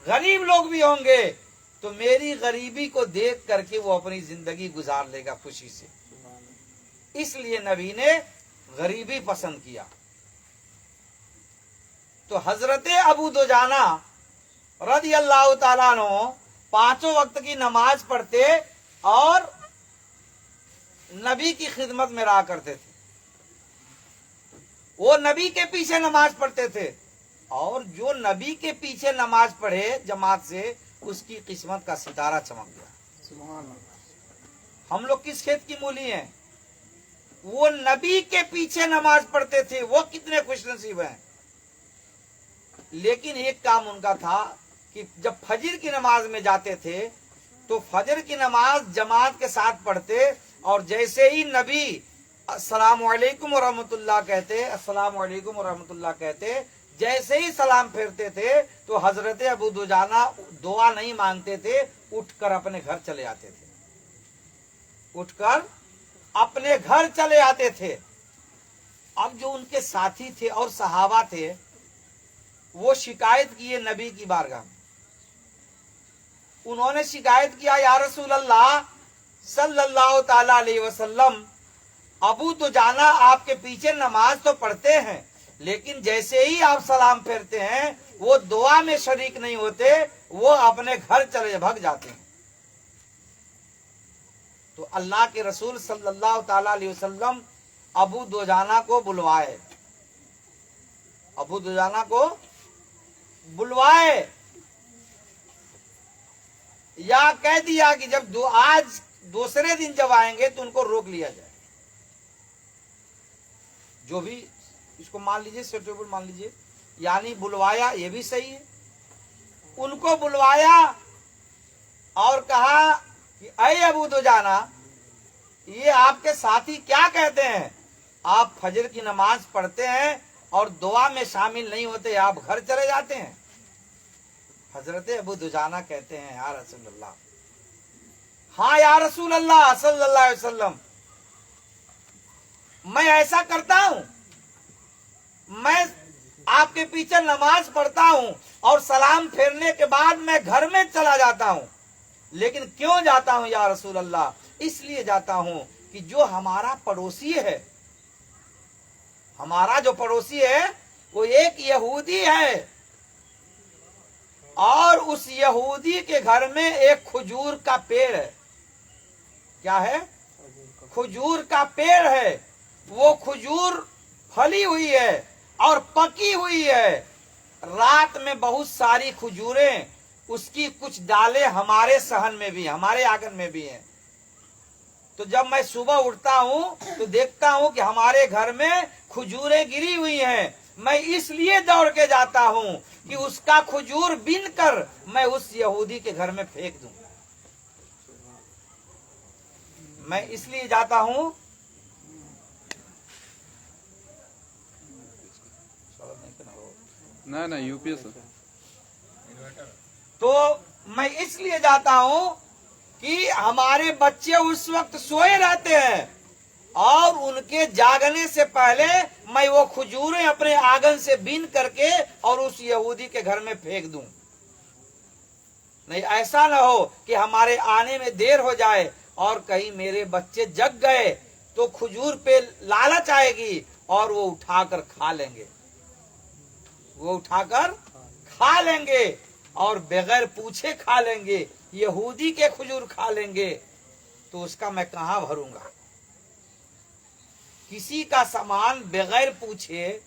गरीब लोग भी होंगे। तो मेरी गरीबी को देख करके वो अपनी जिंदगी गुजार लेगा खुशी से। इसलिए नबी ने गरीबी पसंद किया। तो हजरत अबू दुजाना रज़ी अल्लाह ताला अन्हु 5 वक्त की नमाज पढ़ते और नबी की खिदमत में रहा करते थे। वो नबी के पीछे नमाज पढ़ते थे, और जो नबी के पीछे नमाज पढ़े जमात से, उसकी किस्मत का सितारा चमक गया। हम लोग किस खेत की मूली हैं? वो नबी के पीछे नमाज पढ़ते थे, वो कितने खुशनसीब हैं। लेकिन एक काम उनका था कि जब फजर की नमाज में जाते थे तो फजर की नमाज जमात के साथ पढ़ते, और जैसे ही नबी अस्सलामु अलैकुम व रहमतुल्लाह कहते, अस्सलामु अलैकुम व रहमतुल्लाह कहते, जैसे ही सलाम फेरते थे तो हजरत अबू दुजाना दुआ नहीं मांगते थे, उठकर अपने घर चले आते थे, उठकर अपने घर चले आते थे। अब जो उनके साथी थे और सहाबा थे, वो शिकायत किए नबी की बारगाह में। उन्होंने शिकायत किया, या रसूल अल्लाह सल्लल्लाहु ताला अलैहि वसल्लम, अबू दुजाना आपके पीछे नमाज तो पढ़ते हैं, लेकिन जैसे ही आप सलाम फेरते हैं वो दुआ में शरीक नहीं होते, वो अपने घर चले भाग जाते हैं। तो अल्लाह के रसूल सल्लल्लाहु ताला अलैहि वसल्लम अबू दुजाना को बुलवाए, अबू दुजाना को बुलवाए, या कह दिया कि जब आज दूसरे दिन जब आएंगे तो उनको रोक लिया जाए। जो भी इसको मान लीजिए सुटेबल मान लीजिए, यानी बुलवाया, ये भी सही है। उनको बुलवाया और कहा कि अय अबू दुजाना, ये आपके साथी क्या कहते हैं? आप फजर की नमाज पढ़ते हैं और दुआ में शामिल नहीं होते, आप घर चले जाते हैं। हजरत अबू दुजाना कहते हैं, या रसूल अल्लाह, हाँ या रसूल अल्लाह सल्लल्लाहु अलैहि वसल्लम, मैं ऐसा करता हूं, मैं आपके पीछे नमाज पढ़ता हूं और सलाम फेरने के बाद मैं घर में चला जाता हूं। लेकिन क्यों जाता हूं या रसूल अल्लाह? इसलिए जाता हूं कि जो हमारा पड़ोसी है, हमारा जो पड़ोसी है वो एक यहूदी है, और उस यहूदी के घर में एक खजूर का पेड़ है। क्या है? खजूर का पेड़ है। वो खजूर फली हुई है और पकी हुई है, रात में बहुत सारी खजूरें, उसकी कुछ डाले हमारे सहन में भी, हमारे आंगन में भी हैं। तो जब मैं सुबह उठता हूँ तो देखता हूँ कि हमारे घर में खजूरें गिरी हुई हैं। मैं इसलिए दौड़ के जाता हूँ कि उसका खजूर बीन कर मैं उस यहूदी के घर में फेंक दूं। मैं इसलिए जाता हूँ, ना यूपीएस तो मैं इसलिए जाता हूँ कि हमारे बच्चे उस वक्त सोए रहते हैं और उनके जागने से पहले मैं वो खजूरें अपने आंगन से बीन करके और उस यहूदी के घर में फेंक दूं। नहीं, ऐसा न हो कि हमारे आने में देर हो जाए और कहीं मेरे बच्चे जग गए तो खजूर पे लालच आएगी और वो उठाकर खा लेंगे, वो उठाकर खा लेंगे और बगैर पूछे खा लेंगे, यहूदी के खजूर खा लेंगे, तो उसका मैं कहां भरूंगा। किसी का सामान बगैर पूछे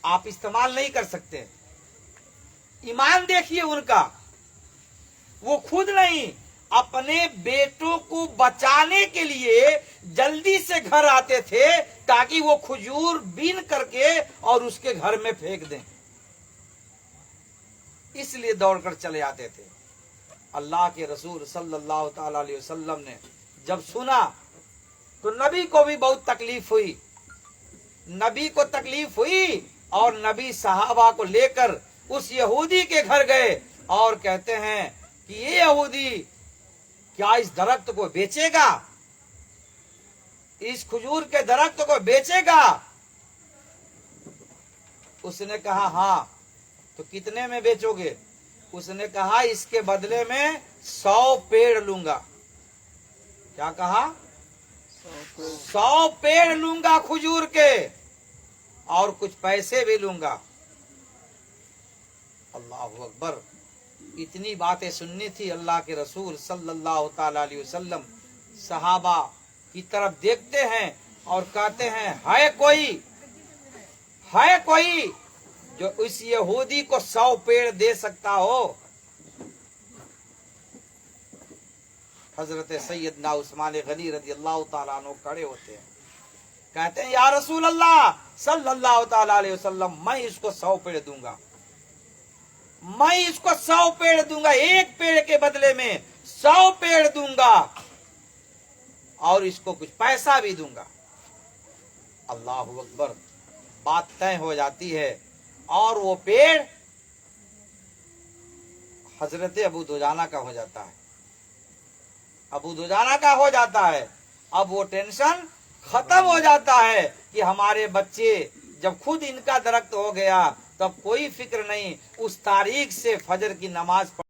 आप इस्तेमाल नहीं कर सकते। ईमान देखिए उनका, वो खुद नहीं अपने बेटों को बचाने के लिए जल्दी से घर आते थे ताकि वो खजूर बीन करके और उसके घर में फेंक दें, इसलिए दौड़कर चले आते थे। अल्लाह के रसूल सल्लल्लाहु ताला अलैहि वसल्लम ने जब सुना तो नबी को भी बहुत तकलीफ हुई, नबी को तकलीफ हुई और नबी सहाबा को लेकर उस यहूदी के घर गए और कहते हैं कि ये यहूदी क्या इस दरख्त को बेचेगा, इस खजूर के दरख्त को बेचेगा। उसने कहा हाँ, तो कितने में बेचोगे? उसने कहा इसके बदले में 100 पेड़ लूंगा। क्या कहा? 100 पेड़ लूंगा खजूर के और कुछ पैसे भी लूंगा। अल्लाहु अकबर। इतनी बातें सुननी थी अल्लाह के रसूल सल्लल्लाहु ताला अलैहि वसल्लम सहाबा की तरफ देखते हैं और कहते हैं है कोई जो इस यहूदी को 100 पेड़ दे सकता हो। हजरत सैयदना उस्मान गनी रज़ी अल्लाह ताला अन्हु खड़े होते हैं, कहते हैं या रसूल अल्लाह सल्लल्लाहु ताला अलैहि वसल्लम, मैं इसको 100 पेड़ दूंगा, मैं इसको 100 पेड़ दूंगा, एक पेड़ के बदले में 100 पेड़ दूंगा और इसको कुछ पैसा भी दूंगा। अल्लाहु अकबर। बात तय हो जाती है और वो पेड़ हजरत अबू दुजाना का हो जाता है, अबू दुजाना का हो जाता है। अब वो टेंशन खत्म हो जाता है कि हमारे बच्चे, जब खुद इनका दरख्त हो गया तब कोई फिक्र नहीं, उस तारीख से फजर की नमाज